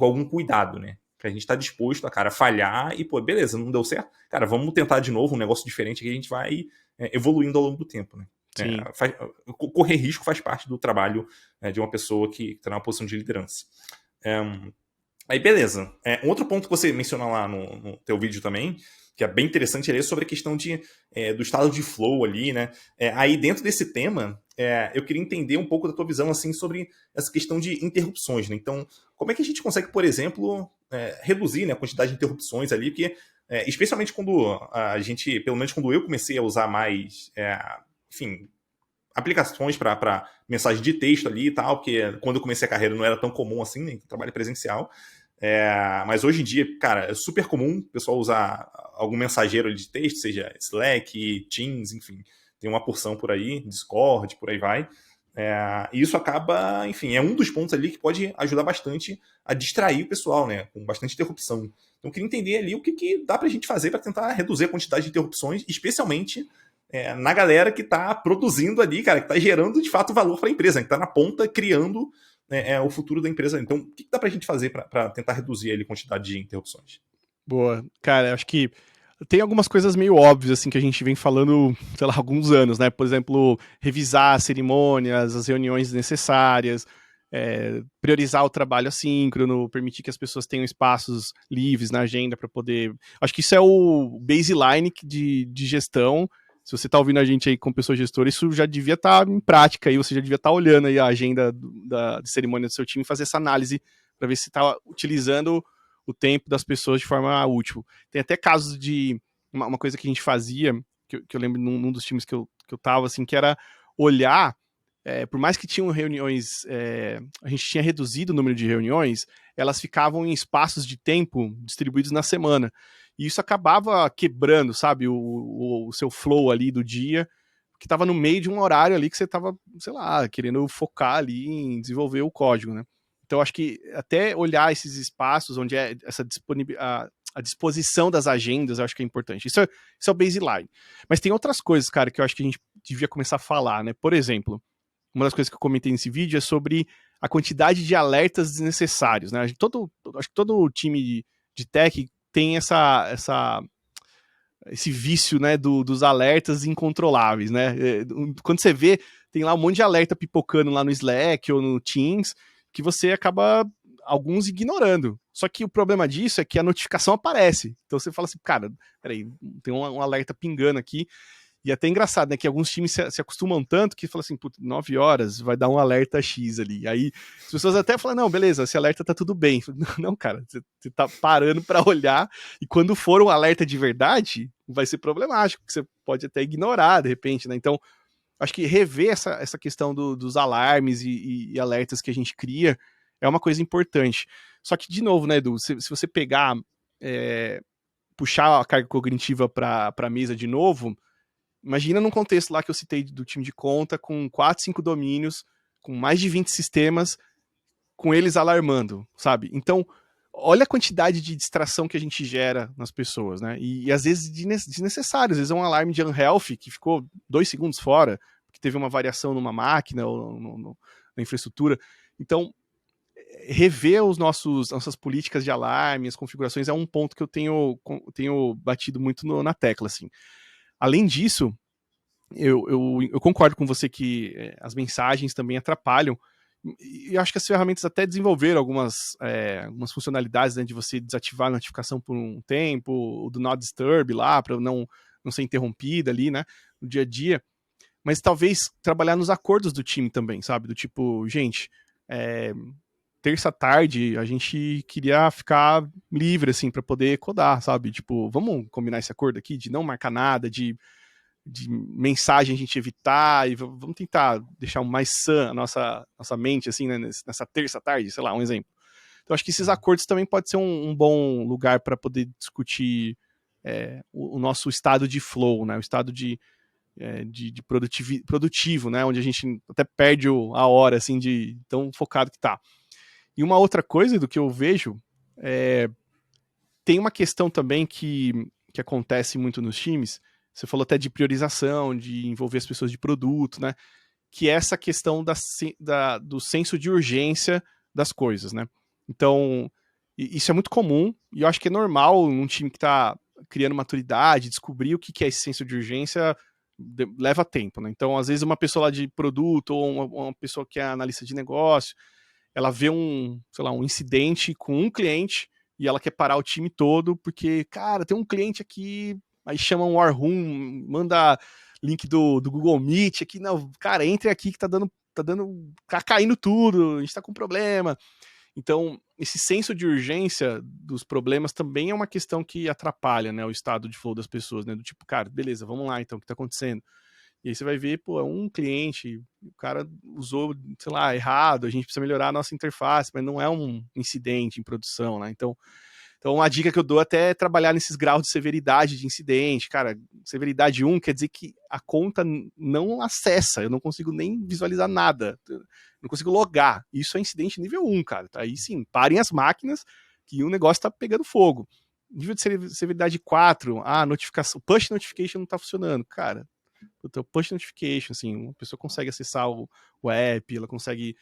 algum cuidado, né? Que a gente tá disposto a, cara, falhar e, pô, beleza, não deu certo. Cara, vamos tentar de novo um negócio diferente que a gente vai evoluindo ao longo do tempo, né? Correr risco faz parte do trabalho de uma pessoa que está numa posição de liderança. Aí, beleza. Um outro ponto que você menciona lá no teu vídeo também, que é bem interessante, é sobre a questão do estado de flow ali, né? Aí, dentro desse tema, eu queria entender um pouco da tua visão, assim, sobre essa questão de interrupções, né? Então, como é que a gente consegue, por exemplo, reduzir, né, a quantidade de interrupções ali? Porque, especialmente quando a gente, pelo menos quando eu comecei a usar mais, enfim, aplicações para mensagem de texto ali e tal, porque quando eu comecei a carreira não era tão comum assim, né, trabalho presencial. Mas hoje em dia, cara, é super comum o pessoal usar algum mensageiro de texto, seja Slack, Teams, enfim, tem uma porção por aí, Discord, por aí vai. E isso acaba, enfim, é um dos pontos ali que pode ajudar bastante a distrair o pessoal, né, com bastante interrupção. Então eu queria entender ali o que dá pra gente fazer para tentar reduzir a quantidade de interrupções, especialmente na galera que está produzindo ali, cara, que está gerando de fato valor para a empresa, que está na ponta criando o futuro da empresa. Então, o que dá para a gente fazer para tentar reduzir ali a quantidade de interrupções? Boa. Cara, acho que tem algumas coisas meio óbvias, assim, que a gente vem falando, sei lá, há alguns anos, né? Por exemplo, revisar as cerimônias, as reuniões necessárias, priorizar o trabalho assíncrono, permitir que as pessoas tenham espaços livres na agenda para poder... Acho que isso é o baseline de gestão. Se você está ouvindo a gente aí com pessoa gestora, isso já devia estar em prática aí, você já devia estar olhando aí a agenda de cerimônia do seu time e fazer essa análise para ver se está utilizando o tempo das pessoas de forma útil. Tem até casos de uma coisa que a gente fazia, que eu lembro num dos times que eu tava, assim, que era olhar, por mais que tinham reuniões, a gente tinha reduzido o número de reuniões, elas ficavam em espaços de tempo distribuídos na semana. E isso acabava quebrando, sabe, o seu flow ali do dia, que estava no meio de um horário ali que você estava, sei lá, querendo focar ali em desenvolver o código, né? Então, acho que até olhar esses espaços onde é essa a disposição das agendas, eu acho que é importante. Isso é o baseline. Mas tem outras coisas, cara, que eu acho que a gente devia começar a falar, né? Por exemplo, uma das coisas que eu comentei nesse vídeo é sobre a quantidade de alertas desnecessários, né? Acho que todo time de tech tem esse vício, né, dos alertas incontroláveis, né? Quando você vê, tem lá um monte de alerta pipocando lá no Slack ou no Teams, que você acaba, alguns, ignorando. Só que o problema disso é que a notificação aparece. Então você fala assim, cara, peraí, tem um alerta pingando aqui. E é até engraçado, né, que alguns times se acostumam tanto que falam assim, putz, 9 horas vai dar um alerta X ali. Aí as pessoas até falam, não, beleza, esse alerta tá tudo bem. Não, cara, você tá parando para olhar e quando for um alerta de verdade, vai ser problemático, porque você pode até ignorar de repente, né? Então, acho que rever essa questão dos alarmes e alertas que a gente cria é uma coisa importante. Só que, de novo, né, Edu, se você pegar, puxar a carga cognitiva para a mesa de novo, imagina num contexto lá que eu citei do time de conta, com 4, 5 domínios, com mais de 20 sistemas, com eles alarmando, sabe? Então, olha a quantidade de distração que a gente gera nas pessoas, né? E às vezes desnecessário. Às vezes é um alarme de unhealthy que ficou 2 segundos fora, porque teve uma variação numa máquina ou na infraestrutura. Então, rever nossas políticas de alarme, as configurações, é um ponto que eu tenho batido muito na tecla, assim. Além disso, eu concordo com você que as mensagens também atrapalham. E eu acho que as ferramentas até desenvolveram algumas funcionalidades, né, de você desativar a notificação por um tempo, o do Not Disturb lá, para não ser interrompida ali, né, no dia a dia. Mas talvez trabalhar nos acordos do time também, sabe? Do tipo, gente, terça tarde a gente queria ficar livre, assim, para poder codar, sabe? Tipo, vamos combinar esse acordo aqui de não marcar nada, de mensagem a gente evitar, e vamos tentar deixar mais sã a nossa mente, assim, né, nessa terça tarde, sei lá, um exemplo. Então, acho que esses acordos também pode ser um bom lugar para poder discutir o nosso estado de flow, né, o estado de produtivo, né? Onde a gente até perde a hora, assim, de tão focado que tá. E uma outra coisa do que eu vejo, tem uma questão também que acontece muito nos times, você falou até de priorização, de envolver as pessoas de produto, né? Que é essa questão do senso de urgência das coisas, né? Então, isso é muito comum, e eu acho que é normal num time que está criando maturidade, descobrir o que é esse senso de urgência leva tempo, né? Então, às vezes, uma pessoa lá de produto ou uma pessoa que é analista de negócio, ela vê um incidente com um cliente e ela quer parar o time todo porque, cara, tem um cliente aqui, aí chama um War Room, manda link do Google Meet aqui, não, cara, entre aqui que tá caindo tudo, a gente tá com problema. Então, esse senso de urgência dos problemas também é uma questão que atrapalha, né, o estado de flow das pessoas, né, do tipo, cara, beleza, vamos lá então, o que tá acontecendo? E aí você vai ver, pô, é um cliente, o cara usou, sei lá, errado, a gente precisa melhorar a nossa interface, mas não é um incidente em produção, né, então uma dica que eu dou até é trabalhar nesses graus de severidade de incidente. Cara, severidade 1 quer dizer que a conta não acessa, eu não consigo nem visualizar nada, não consigo logar. Isso é incidente nível 1, cara. Tá? Aí sim, parem as máquinas que o negócio tá pegando fogo. Nível de severidade 4, notificação, push notification não tá funcionando. Cara, o push notification, assim, uma pessoa consegue acessar o app, ela consegue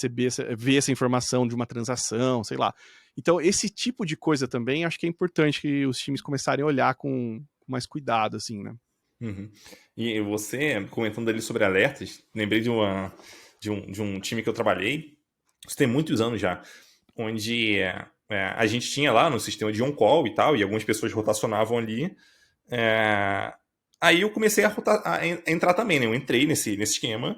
ver essa informação de uma transação, sei lá. Então, esse tipo de coisa também, acho que é importante que os times começarem a olhar com mais cuidado, assim, né? Uhum. E você, comentando ali sobre alertas, lembrei de um time que eu trabalhei, isso tem muitos anos já, onde a gente tinha lá no sistema de on-call e tal, e algumas pessoas rotacionavam ali. Aí eu comecei a entrar também, né? Eu entrei nesse esquema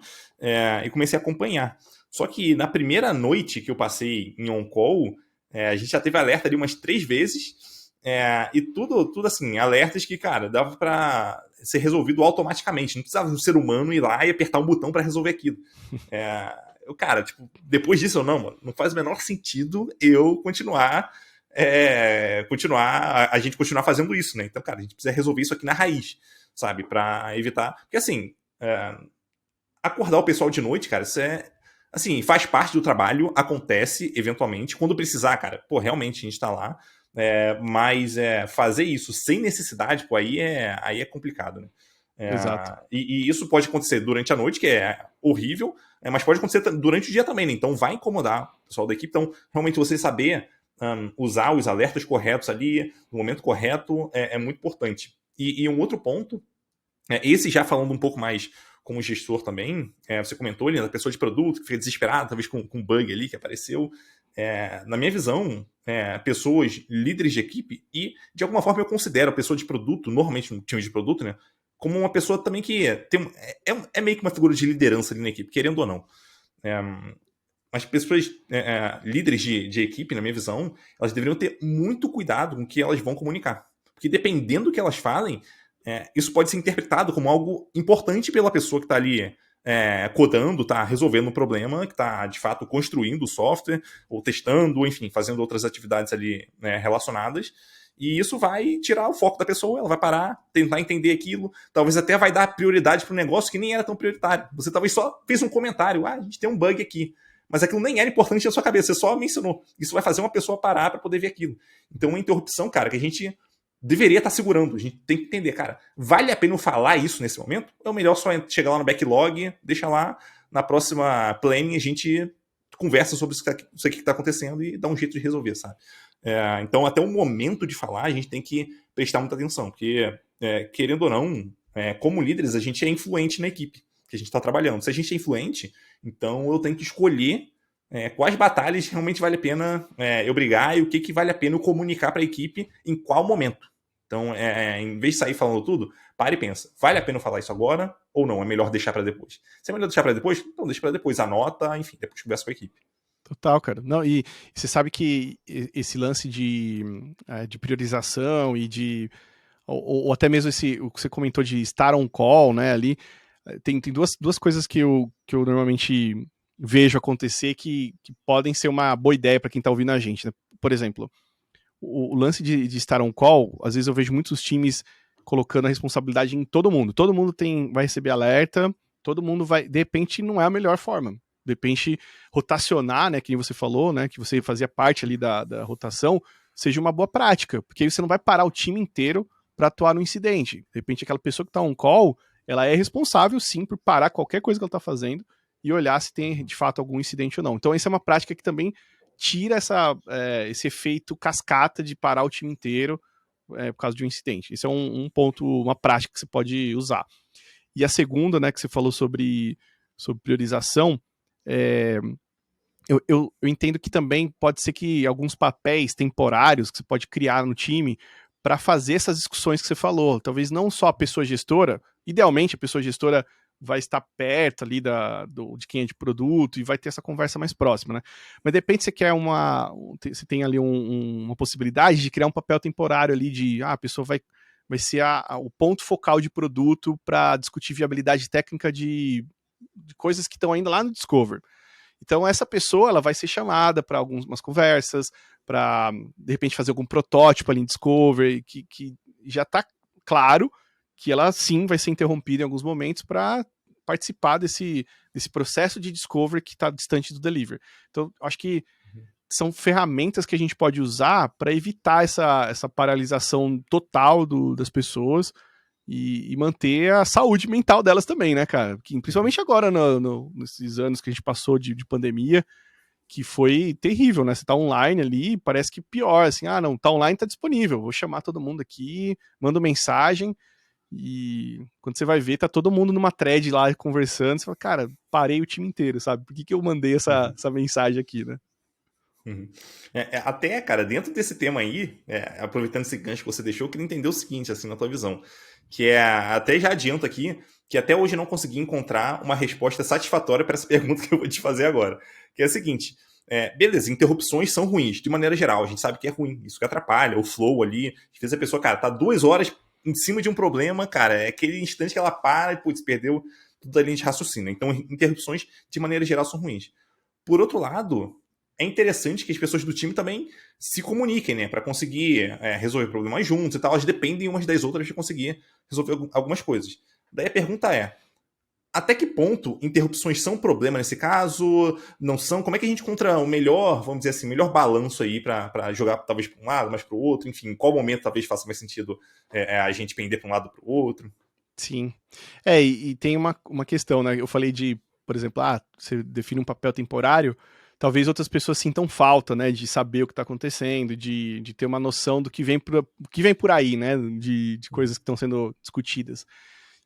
e comecei a acompanhar. Só que na primeira noite que eu passei em on-call, a gente já teve alerta ali umas 3 vezes, e tudo assim, alertas que, cara, dava pra ser resolvido automaticamente. Não precisava do ser humano ir lá e apertar um botão pra resolver aquilo. Cara, tipo, depois disso, mano, não faz o menor sentido eu continuar a gente continuar fazendo isso, né? Então, cara, a gente precisa resolver isso aqui na raiz, sabe? Pra evitar. Porque, assim, acordar o pessoal de noite, cara, isso assim, faz parte do trabalho, acontece eventualmente. Quando precisar, cara, pô, realmente a gente tá lá. Mas fazer isso sem necessidade, pô, aí é complicado, né? Exato. E isso pode acontecer durante a noite, que é horrível, mas pode acontecer durante o dia também, né? Então vai incomodar o pessoal da equipe. Então, realmente, você saber usar os alertas corretos ali, no momento correto, é muito importante. E um outro ponto, esse já falando um pouco mais como gestor também, você comentou ali, da pessoa de produto que fica desesperada, talvez com um bug ali que apareceu. Na minha visão, pessoas líderes de equipe, e de alguma forma eu considero a pessoa de produto, normalmente no time de produto, né, como uma pessoa também que é meio que uma figura de liderança ali na equipe, querendo ou não. Mas pessoas líderes de equipe, na minha visão, elas deveriam ter muito cuidado com o que elas vão comunicar. Porque dependendo do que elas falem, isso pode ser interpretado como algo importante pela pessoa que está ali codando, está resolvendo um problema, que está, de fato, construindo o software, ou testando, ou, enfim, fazendo outras atividades ali relacionadas. E isso vai tirar o foco da pessoa, ela vai parar, tentar entender aquilo, talvez até vai dar prioridade para um negócio que nem era tão prioritário. Você talvez só fez um comentário, a gente tem um bug aqui. Mas aquilo nem era importante na sua cabeça, você só mencionou. Isso vai fazer uma pessoa parar para poder ver aquilo. Então, uma interrupção, cara, que a gente deveria estar segurando. A gente tem que entender, cara, vale a pena eu falar isso nesse momento? Ou é melhor só chegar lá no backlog, deixa lá, na próxima planning a gente conversa sobre isso que está acontecendo e dá um jeito de resolver, sabe? Então, até o momento de falar, a gente tem que prestar muita atenção, porque, querendo ou não, como líderes, a gente é influente na equipe que a gente está trabalhando. Se a gente é influente, então eu tenho que escolher quais batalhas realmente vale a pena eu brigar e o que vale a pena eu comunicar para a equipe em qual momento. Então, em vez de sair falando tudo, para e pensa, vale a pena eu falar isso agora ou não? É melhor deixar para depois. Se é melhor deixar para depois, então deixa para depois, anota, enfim, depois conversa com a equipe. Total, cara. Não, e você sabe que esse lance de priorização e ou até mesmo o que você comentou de estar on call, né, ali, tem duas coisas que eu normalmente vejo acontecer que podem ser uma boa ideia para quem está ouvindo a gente, né? Por exemplo, o lance de estar on call, às vezes eu vejo muitos times colocando a responsabilidade em todo mundo. Todo mundo vai receber alerta, todo mundo vai... De repente, não é a melhor forma. De repente, rotacionar, né, que você falou, né, que você fazia parte ali da rotação, seja uma boa prática, porque aí você não vai parar o time inteiro para atuar no incidente. De repente, aquela pessoa que está on call, ela é responsável, sim, por parar qualquer coisa que ela está fazendo e olhar se tem, de fato, algum incidente ou não. Então, essa é uma prática que também tira esse efeito cascata de parar o time inteiro por causa de um incidente. Isso é um ponto, uma prática que você pode usar. E a segunda, né, que você falou sobre priorização, eu entendo que também pode ser que alguns papéis temporários que você pode criar no time para fazer essas discussões que você falou. Talvez não só a pessoa gestora, idealmente a pessoa gestora vai estar perto ali de quem é de produto e vai ter essa conversa mais próxima, né? Mas de repente você quer você tem ali uma possibilidade de criar um papel temporário ali de a pessoa vai ser o ponto focal de produto para discutir viabilidade técnica de coisas que estão ainda lá no Discover. Então essa pessoa ela vai ser chamada para algumas conversas, para de repente fazer algum protótipo ali em Discover, que já está claro que ela sim vai ser interrompida em alguns momentos para participar desse processo de Discover que está distante do delivery. Então acho que são ferramentas que a gente pode usar para evitar essa paralisação total das pessoas e manter a saúde mental delas também, né, cara? Principalmente agora, nesses anos que a gente passou de pandemia, que foi terrível, né? Você tá online ali, parece que pior, assim, não, tá online, tá disponível, vou chamar todo mundo aqui, mando mensagem, e quando você vai ver, tá todo mundo numa thread lá conversando, você fala, cara, parei o time inteiro, sabe? Por que eu mandei essa mensagem aqui, né? Até, cara, dentro desse tema aí, aproveitando esse gancho que você deixou, eu queria entender o seguinte, assim, na tua visão, que até já adianto aqui, que até hoje eu não consegui encontrar uma resposta satisfatória para essa pergunta que eu vou te fazer agora, que é a seguinte, beleza, interrupções são ruins, de maneira geral, a gente sabe que é ruim, isso que atrapalha, o flow ali, às vezes a pessoa, cara, tá 2 horas em cima de um problema, cara, é aquele instante que ela para e, putz, perdeu tudo ali de raciocínio, então interrupções, de maneira geral, são ruins. Por outro lado, é interessante que as pessoas do time também se comuniquem, né? Para conseguir resolver problemas juntos e tal. Elas dependem umas das outras de conseguir resolver algumas coisas. Daí a pergunta é, até que ponto interrupções são um problema nesse caso? Não são? Como é que a gente encontra o melhor, vamos dizer assim, melhor balanço aí para jogar talvez para um lado, mas para o outro? Enfim, em qual momento talvez faça mais sentido a gente pender para um lado para o outro? Sim. E tem uma questão, né? Eu falei por exemplo, você define um papel temporário, talvez outras pessoas sintam falta, né, de saber o que está acontecendo, de ter uma noção do que vem por aí, né, de coisas que estão sendo discutidas.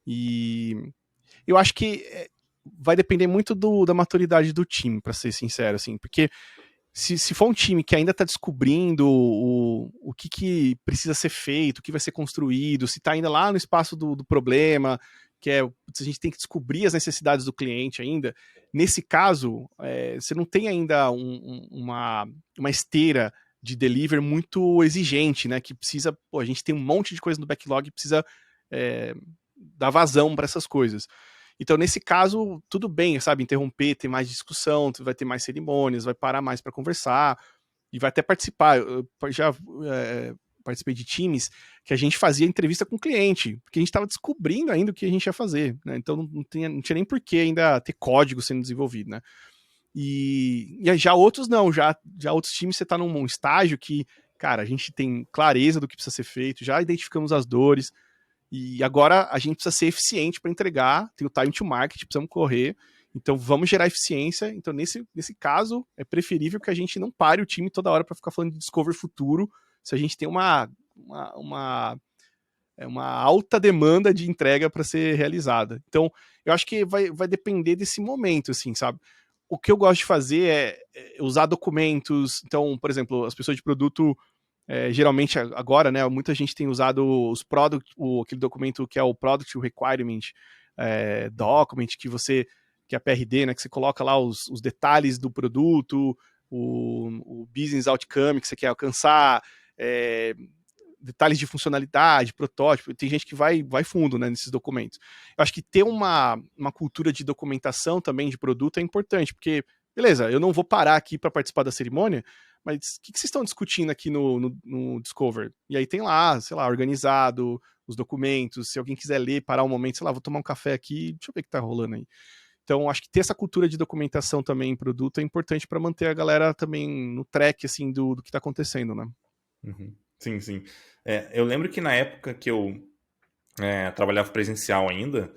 E eu acho que vai depender muito da maturidade do time, para ser sincero, assim, porque se for um time que ainda está descobrindo o que precisa ser feito, o que vai ser construído, se está ainda lá no espaço do problema, a gente tem que descobrir as necessidades do cliente ainda, nesse caso, você não tem ainda uma esteira de delivery muito exigente, né, que precisa, a gente tem um monte de coisa no backlog que precisa dar vazão para essas coisas. Então, nesse caso, tudo bem, sabe, interromper, ter mais discussão, vai ter mais cerimônias, vai parar mais para conversar, e vai até participar. Eu já participei de times que a gente fazia entrevista com o cliente, porque a gente estava descobrindo ainda o que a gente ia fazer, né? Então não tinha nem por que ainda ter código sendo desenvolvido, né? E já outros não, já outros times você está num estágio que, cara, a gente tem clareza do que precisa ser feito, já identificamos as dores, e agora a gente precisa ser eficiente para entregar, tem o time to market, precisamos correr, então vamos gerar eficiência. Então nesse caso é preferível que a gente não pare o time toda hora para ficar falando de discover futuro, se a gente tem uma alta demanda de entrega para ser realizada. Então eu acho que vai depender desse momento, assim, sabe? O que eu gosto de fazer é usar documentos. Então, por exemplo, as pessoas de produto geralmente agora, né, muita gente tem usado os aquele documento que é o Product Requirement Document, que é a PRD, né, que você coloca lá os detalhes do produto, o business outcome que você quer alcançar, detalhes de funcionalidade, protótipo. Tem gente que vai fundo, né, nesses documentos. Eu acho que ter uma cultura de documentação também de produto é importante, porque, beleza, eu não vou parar aqui para participar da cerimônia, mas o que vocês estão discutindo aqui no Discover? E aí tem lá, sei lá, organizado, os documentos, se alguém quiser ler, parar um momento, sei lá, vou tomar um café aqui, deixa eu ver o que tá rolando aí. Então, acho que ter essa cultura de documentação também em produto é importante para manter a galera também no track, assim, do que tá acontecendo, né? Uhum. Sim, sim. Eu lembro que na época que eu trabalhava presencial ainda,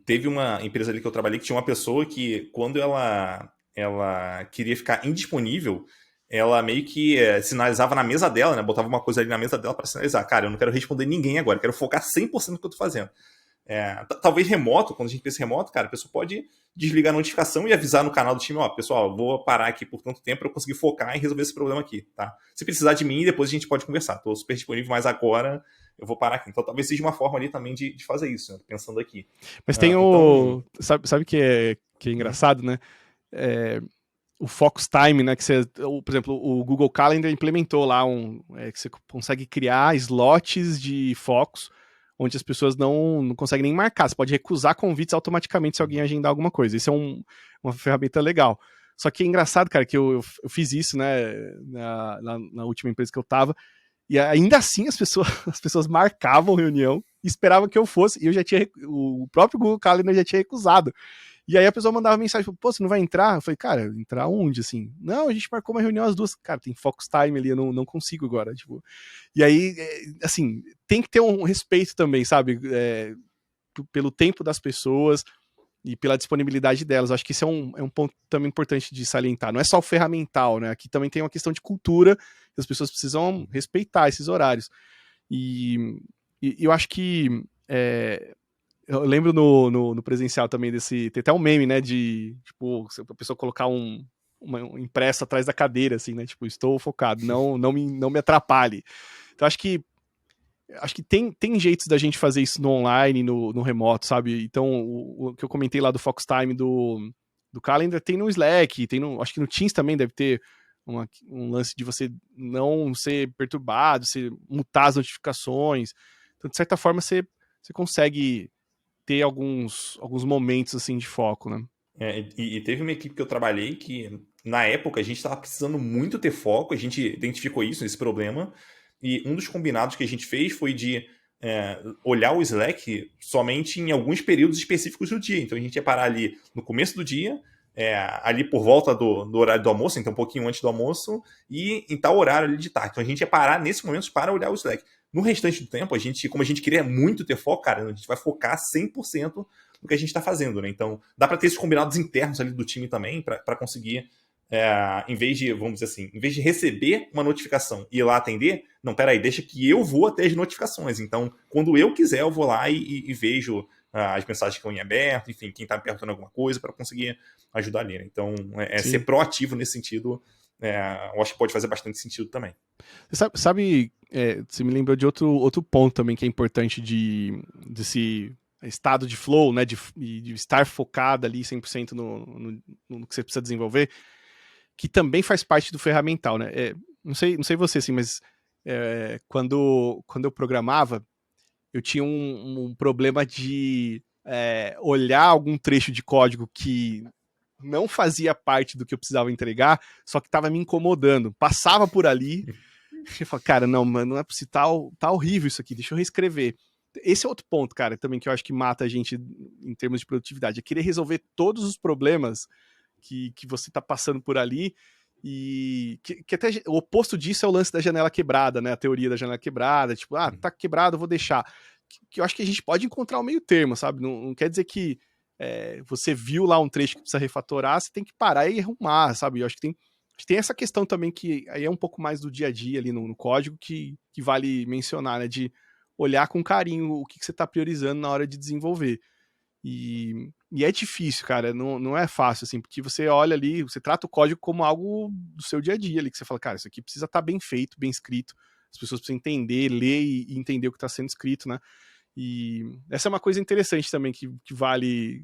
teve uma empresa ali que eu trabalhei que tinha uma pessoa que, quando ela queria ficar indisponível, ela meio que sinalizava na mesa dela, né? Botava uma coisa ali na mesa dela para sinalizar. Cara, eu não quero responder ninguém agora, eu quero focar 100% no que eu tô fazendo. Talvez remoto, quando a gente pensa em remoto, cara, a pessoa pode desligar a notificação e avisar no canal do time, ó, pessoal, vou parar aqui por tanto tempo para eu conseguir focar em resolver esse problema aqui, tá? Se precisar de mim, depois a gente pode conversar. Tô super disponível, mas agora eu vou parar aqui. Então talvez seja uma forma ali também de fazer isso, né? Pensando aqui. Mas tem Então... o... Sabe que é engraçado, né? O Focus Time, né? Que você, por exemplo, o Google Calendar implementou lá que você consegue criar slots de focos onde as pessoas não conseguem nem marcar. Você pode recusar convites automaticamente se alguém agendar alguma coisa. Isso é uma ferramenta legal. Só que é engraçado, cara, que eu fiz isso, né, na última empresa que eu tava, e ainda assim as pessoas marcavam reunião e esperavam que eu fosse, e eu já tinha, o próprio Google Calendar já tinha recusado. E aí a pessoa mandava mensagem, pô, você não vai entrar? Eu falei, cara, entrar onde, assim? Não, a gente marcou uma reunião às 2. Cara, tem Focus Time ali, eu não consigo agora, tipo. E aí, assim, tem que ter um respeito também, sabe? Pelo tempo das pessoas e pela disponibilidade delas. Acho que isso é um ponto também importante de salientar. Não é só o ferramental, né? Aqui também tem uma questão de cultura, que as pessoas precisam respeitar esses horários. E eu acho que... eu lembro no presencial também tem até um meme, né, de, tipo, a pessoa colocar um impresso atrás da cadeira, assim, né, tipo, estou focado, não me atrapalhe. Então, acho que tem jeitos da gente fazer isso no online, no remoto, sabe? Então, o que eu comentei lá do Focus Time do Calendar tem no Slack, acho que no Teams também deve ter um lance de você não ser perturbado, você mutar as notificações. Então, de certa forma, você consegue ter alguns momentos assim de foco, né? E teve uma equipe que eu trabalhei que, na época, a gente estava precisando muito ter foco, a gente identificou isso, esse problema, e um dos combinados que a gente fez foi de olhar o Slack somente em alguns períodos específicos do dia. Então a gente ia parar ali no começo do dia, ali por volta do horário do almoço, então um pouquinho antes do almoço, e em tal horário ali de tarde. Então a gente ia parar nesses momentos para olhar o Slack. No restante do tempo, como a gente queria muito ter foco, cara, a gente vai focar 100% no que a gente está fazendo, né? Então dá para ter esses combinados internos ali do time também, para conseguir, em vez de, vamos dizer assim, em vez de receber uma notificação e ir lá atender, não, peraí, deixa que eu vou até as notificações. Então, quando eu quiser, eu vou lá e vejo as mensagens que estão em aberto, enfim, quem está me perguntando alguma coisa para conseguir ajudar ali, né? Então, ser proativo nesse sentido, eu acho que pode fazer bastante sentido também. Você sabe você me lembrou de outro ponto também que é importante desse estado de flow, né, de estar focado ali 100% no que você precisa desenvolver, que também faz parte do ferramental, né? Não sei você, assim, mas quando eu programava, eu tinha um problema de olhar algum trecho de código que não fazia parte do que eu precisava entregar, só que estava me incomodando. Passava por ali, eu falava, cara, não, mano, não é possível, tá horrível isso aqui, deixa eu reescrever. Esse é outro ponto, cara, também que eu acho que mata a gente em termos de produtividade, é querer resolver todos os problemas que você tá passando por ali, e que até o oposto disso é o lance da janela quebrada, né, a teoria da janela quebrada, tipo, tá quebrado, eu vou deixar. Que eu acho que a gente pode encontrar o meio termo, sabe? Não quer dizer que você viu lá um trecho que precisa refatorar, você tem que parar e arrumar, sabe? Eu acho que tem essa questão também que aí é um pouco mais do dia a dia ali no código que vale mencionar, né? De olhar com carinho o que você está priorizando na hora de desenvolver. E é difícil, cara, não é fácil, assim, porque você olha ali, você trata o código como algo do seu dia a dia ali, que você fala, cara, isso aqui precisa estar bem feito, bem escrito, as pessoas precisam entender, ler e entender o que está sendo escrito, né? E essa é uma coisa interessante também que vale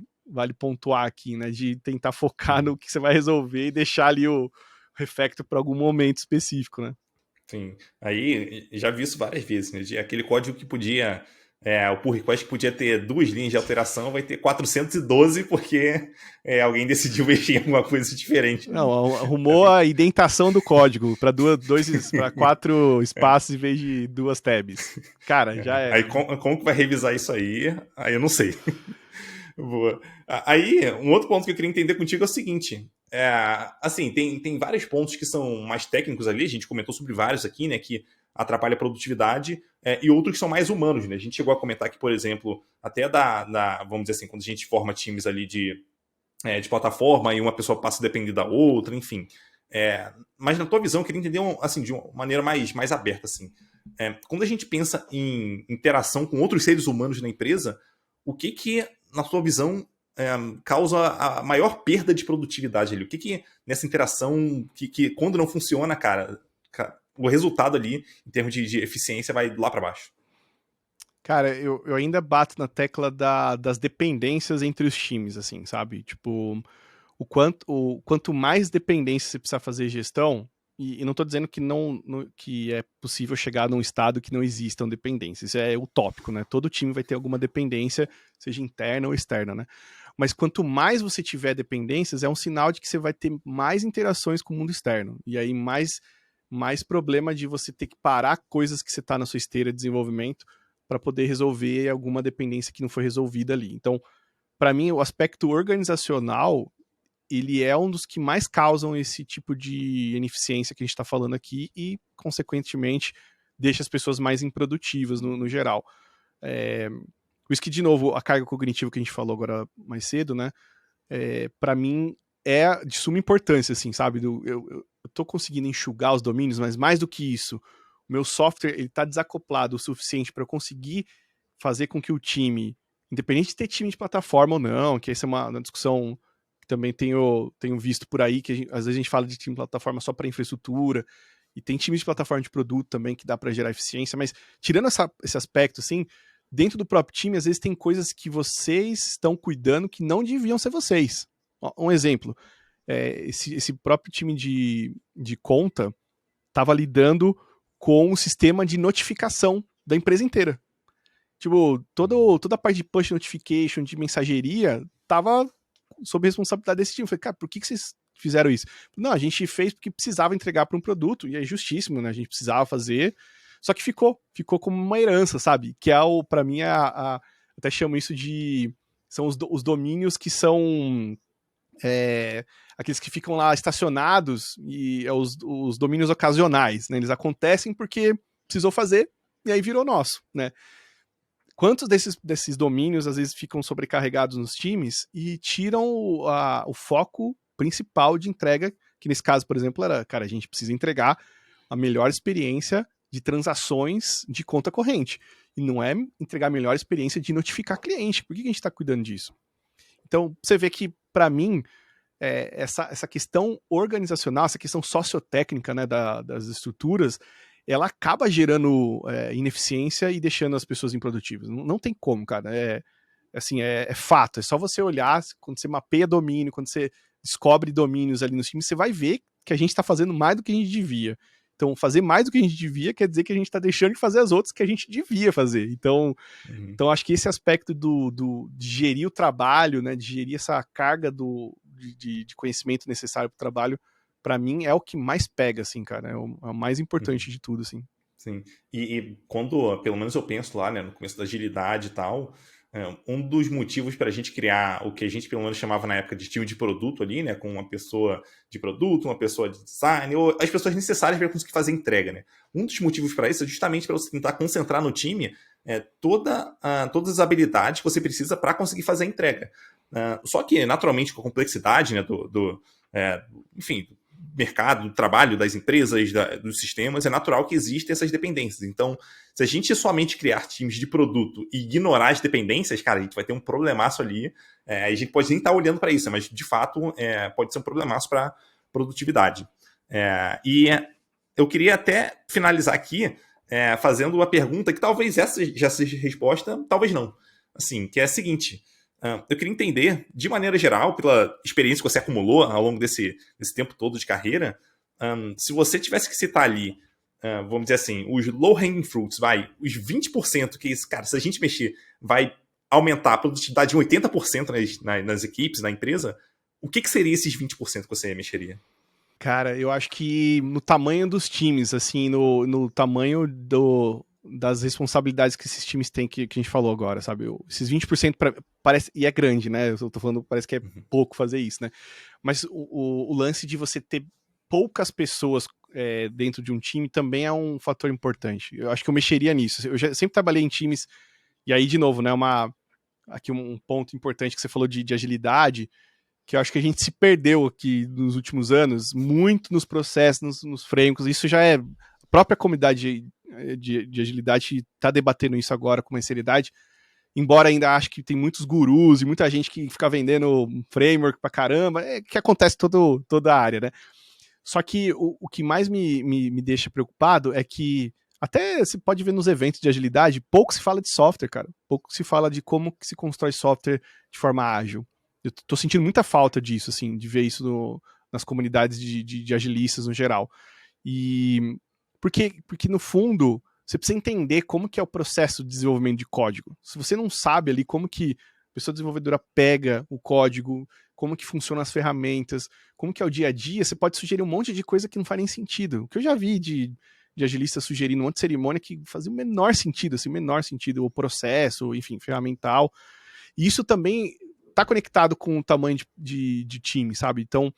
pontuar aqui, né? De tentar focar no que você vai resolver e deixar ali o refactor para algum momento específico, né? Sim. Aí já vi isso várias vezes, né? De aquele código que podia o pull request que podia ter 2 linhas de alteração vai ter 412 porque alguém decidiu mexer em alguma coisa diferente. Não, arrumou a indentação do código para 4 espaços em vez de 2 tabs. Cara, já era. Aí como que vai revisar isso aí? Aí eu não sei. Boa. Aí, um outro ponto que eu queria entender contigo é o seguinte. Assim, tem vários pontos que são mais técnicos ali, a gente comentou sobre vários aqui, né, que atrapalha a produtividade, e outros que são mais humanos, né? A gente chegou a comentar aqui, por exemplo, até vamos dizer assim, quando a gente forma times ali de plataforma e uma pessoa passa a depender da outra, enfim. Mas na tua visão, eu queria entender assim, de uma maneira mais aberta. Assim. Quando a gente pensa em interação com outros seres humanos na empresa, o que na tua visão, causa a maior perda de produtividade ali? O que nessa interação, que quando não funciona, cara, o resultado ali, em termos de eficiência, vai lá para baixo? Cara, eu ainda bato na tecla das dependências entre os times, assim, sabe? Tipo, quanto mais dependência você precisar fazer gestão, e não tô dizendo que é possível chegar num estado que não existam dependências, isso é utópico, né? Todo time vai ter alguma dependência, seja interna ou externa, né? Mas quanto mais você tiver dependências, é um sinal de que você vai ter mais interações com o mundo externo, e aí mais problema de você ter que parar coisas que você tá na sua esteira de desenvolvimento para poder resolver alguma dependência que não foi resolvida ali. Então, para mim, o aspecto organizacional, ele é um dos que mais causam esse tipo de ineficiência que a gente está falando aqui e, consequentemente, deixa as pessoas mais improdutivas no geral. Por isso que, de novo, a carga cognitiva que a gente falou agora mais cedo, né, para mim é de suma importância, assim, sabe? Eu tô conseguindo enxugar os domínios, mas mais do que isso, o meu software ele tá desacoplado o suficiente para eu conseguir fazer com que o time, independente de ter time de plataforma ou não, que essa é uma discussão que também tenho visto por aí, que às vezes a gente fala de time de plataforma só para infraestrutura, e tem times de plataforma de produto também que dá para gerar eficiência, mas tirando esse aspecto, assim, dentro do próprio time, às vezes tem coisas que vocês estão cuidando que não deviam ser vocês. Um exemplo, esse próprio time de conta estava lidando com o sistema de notificação da empresa inteira. Tipo, toda a parte de push notification, de mensageria, tava sob responsabilidade desse time. Eu falei, cara, por que vocês fizeram isso? Não, a gente fez porque precisava entregar para um produto, e é justíssimo, né? A gente precisava fazer, só que ficou como uma herança, sabe? Que é para mim, até chamo isso de, são os domínios que são aqueles que ficam lá estacionados, e os domínios ocasionais, né? Eles acontecem porque precisou fazer, e aí virou nosso, né? Quantos desses domínios às vezes ficam sobrecarregados nos times e tiram o foco principal de entrega, que nesse caso, por exemplo, era, cara, a gente precisa entregar a melhor experiência de transações de conta corrente. E não é entregar a melhor experiência de notificar cliente. Por que a gente está cuidando disso? Então, você vê que, para mim, essa questão organizacional, essa questão sociotécnica, né, das estruturas, ela acaba gerando ineficiência e deixando as pessoas improdutivas. Não tem como, cara. É fato. É só você olhar, quando você mapeia domínio, quando você descobre domínios ali nos times, você vai ver que a gente está fazendo mais do que a gente devia. Então, fazer mais do que a gente devia quer dizer que a gente está deixando de fazer as outras que a gente devia fazer. Então acho que esse aspecto de gerir o trabalho, né, de gerir essa carga de conhecimento necessário para o trabalho, para mim é o que mais pega, assim, cara. É o mais importante de tudo, assim. Sim. E quando, pelo menos eu penso lá, né, no começo da agilidade e tal, um dos motivos para a gente criar o que a gente pelo menos chamava na época de time de produto ali, né, com uma pessoa de produto, uma pessoa de design, ou as pessoas necessárias para conseguir fazer entrega, né. Um dos motivos para isso é justamente para você tentar concentrar no time todas as habilidades que você precisa para conseguir fazer a entrega. Só que, naturalmente, com a complexidade, né, enfim, mercado, do trabalho das empresas, dos sistemas, é natural que existem essas dependências. Então, se a gente somente criar times de produto e ignorar as dependências, cara, a gente vai ter um problemaço ali. A gente pode nem estar olhando para isso, mas de fato pode ser um problemaço para produtividade. E eu queria até finalizar aqui fazendo uma pergunta que talvez essa já seja resposta, talvez não. Assim, que é a seguinte: eu queria entender, de maneira geral, pela experiência que você acumulou ao longo desse tempo todo de carreira, se você tivesse que citar ali vamos dizer assim, os low-hanging fruits, os 20% que, cara, se a gente mexer, vai aumentar a produtividade em 80% nas equipes, na empresa, o que seria esses 20% que você mexeria? Cara, eu acho que no tamanho dos times, assim, no tamanho das responsabilidades que esses times têm, que a gente falou agora, sabe? Esses 20% parece, e é grande, né? Eu tô falando, parece que é pouco fazer isso, né? Mas o lance de você ter poucas pessoas dentro de um time também é um fator importante. Eu acho que eu mexeria nisso. Eu sempre trabalhei em times, e aí, de novo, né? Aqui um ponto importante que você falou de agilidade, que eu acho que a gente se perdeu aqui nos últimos anos, muito nos processos, nos frameworks. Isso já é. A própria comunidade de agilidade está debatendo isso agora com mais seriedade, embora ainda acho que tem muitos gurus e muita gente que fica vendendo framework pra caramba, que acontece toda a área, né? Só que o que mais me deixa preocupado é que até você pode ver nos eventos de agilidade, pouco se fala de software, cara. Pouco se fala de como que se constrói software de forma ágil. Eu tô sentindo muita falta disso, assim, de ver isso nas comunidades de agilistas no geral. E porque no fundo, você precisa entender como que é o processo de desenvolvimento de código. Se você não sabe ali como que a pessoa desenvolvedora pega o código, como que funcionam as ferramentas, como que é o dia a dia, você pode sugerir um monte de coisa que não faz nem sentido. O que eu já vi de agilista sugerindo um monte de cerimônia que fazia o menor sentido, assim, o menor sentido, o processo, enfim, ferramental. E isso também está conectado com o tamanho de time, sabe? Então,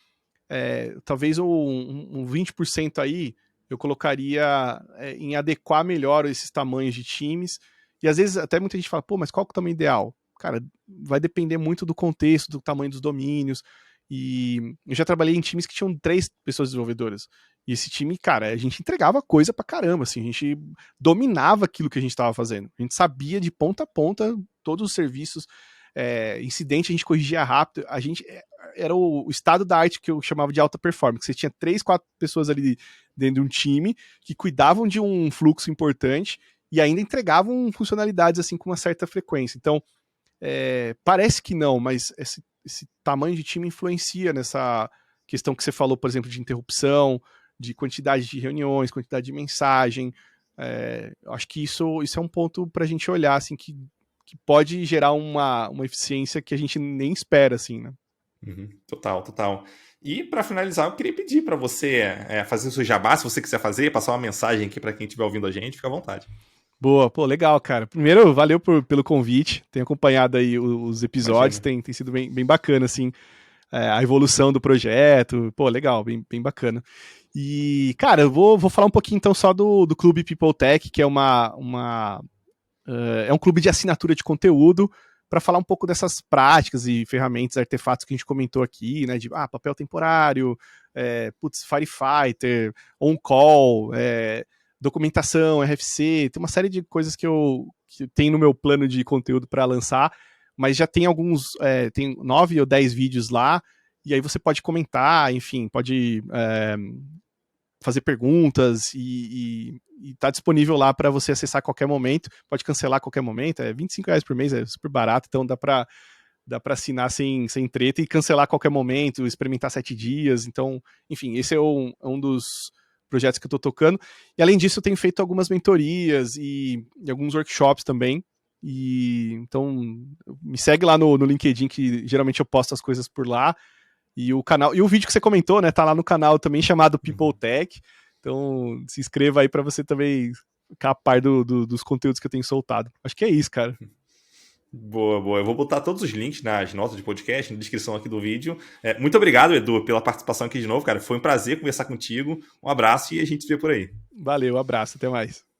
talvez um 20% aí eu colocaria em adequar melhor esses tamanhos de times. E às vezes até muita gente fala, pô, mas qual que é o tamanho ideal? Cara, vai depender muito do contexto, do tamanho dos domínios. E eu já trabalhei em times que tinham 3 pessoas desenvolvedoras. E esse time, cara, a gente entregava coisa pra caramba, assim, a gente dominava aquilo que a gente estava fazendo. A gente sabia de ponta a ponta todos os serviços. Incidente a gente corrigia rápido. A gente era o estado da arte que eu chamava de alta performance. Você tinha 3, 4 pessoas ali dentro de um time que cuidavam de um fluxo importante e ainda entregavam funcionalidades assim com uma certa frequência. Então, parece que não, mas esse tamanho de time influencia nessa questão que você falou, por exemplo, de interrupção, de quantidade de reuniões, quantidade de mensagem. Acho que isso é um ponto para a gente olhar, assim, que pode gerar uma eficiência que a gente nem espera, assim, né? Total, total. E para finalizar, eu queria pedir para você fazer o seu jabá, se você quiser fazer, passar uma mensagem aqui para quem estiver ouvindo a gente, fica à vontade. Boa, pô, legal, cara. Primeiro, valeu pelo convite, tenho acompanhado aí os episódios, tem sido bem bacana, assim, a evolução do projeto, pô, legal, bem bacana. E, cara, eu vou falar um pouquinho então só do Clube People Tech, que é é um clube de assinatura de conteúdo, para falar um pouco dessas práticas e ferramentas, artefatos que a gente comentou aqui, né, de papel temporário, Firefighter, on-call, documentação, RFC, tem uma série de coisas que tem no meu plano de conteúdo para lançar, mas já tem tem 9 ou 10 vídeos lá, e aí você pode comentar, enfim, pode fazer perguntas e tá disponível lá para você acessar a qualquer momento, pode cancelar a qualquer momento, R$25 por mês, é super barato, então dá para assinar sem treta e cancelar a qualquer momento, experimentar 7 dias, então, enfim, esse é um dos projetos que eu estou tocando, e além disso eu tenho feito algumas mentorias e alguns workshops também, e então me segue lá no LinkedIn, que geralmente eu posto as coisas por lá, e o canal, e o vídeo que você comentou, né, tá lá no canal também, chamado People Tech, então se inscreva aí para você também ficar a par dos conteúdos que eu tenho soltado. Acho que é isso, cara. Boa, boa. Eu vou botar todos os links nas notas de podcast, na descrição aqui do vídeo. Muito obrigado, Edu, pela participação aqui de novo, cara. Foi um prazer conversar contigo. Um abraço e a gente se vê por aí. Valeu, abraço, até mais.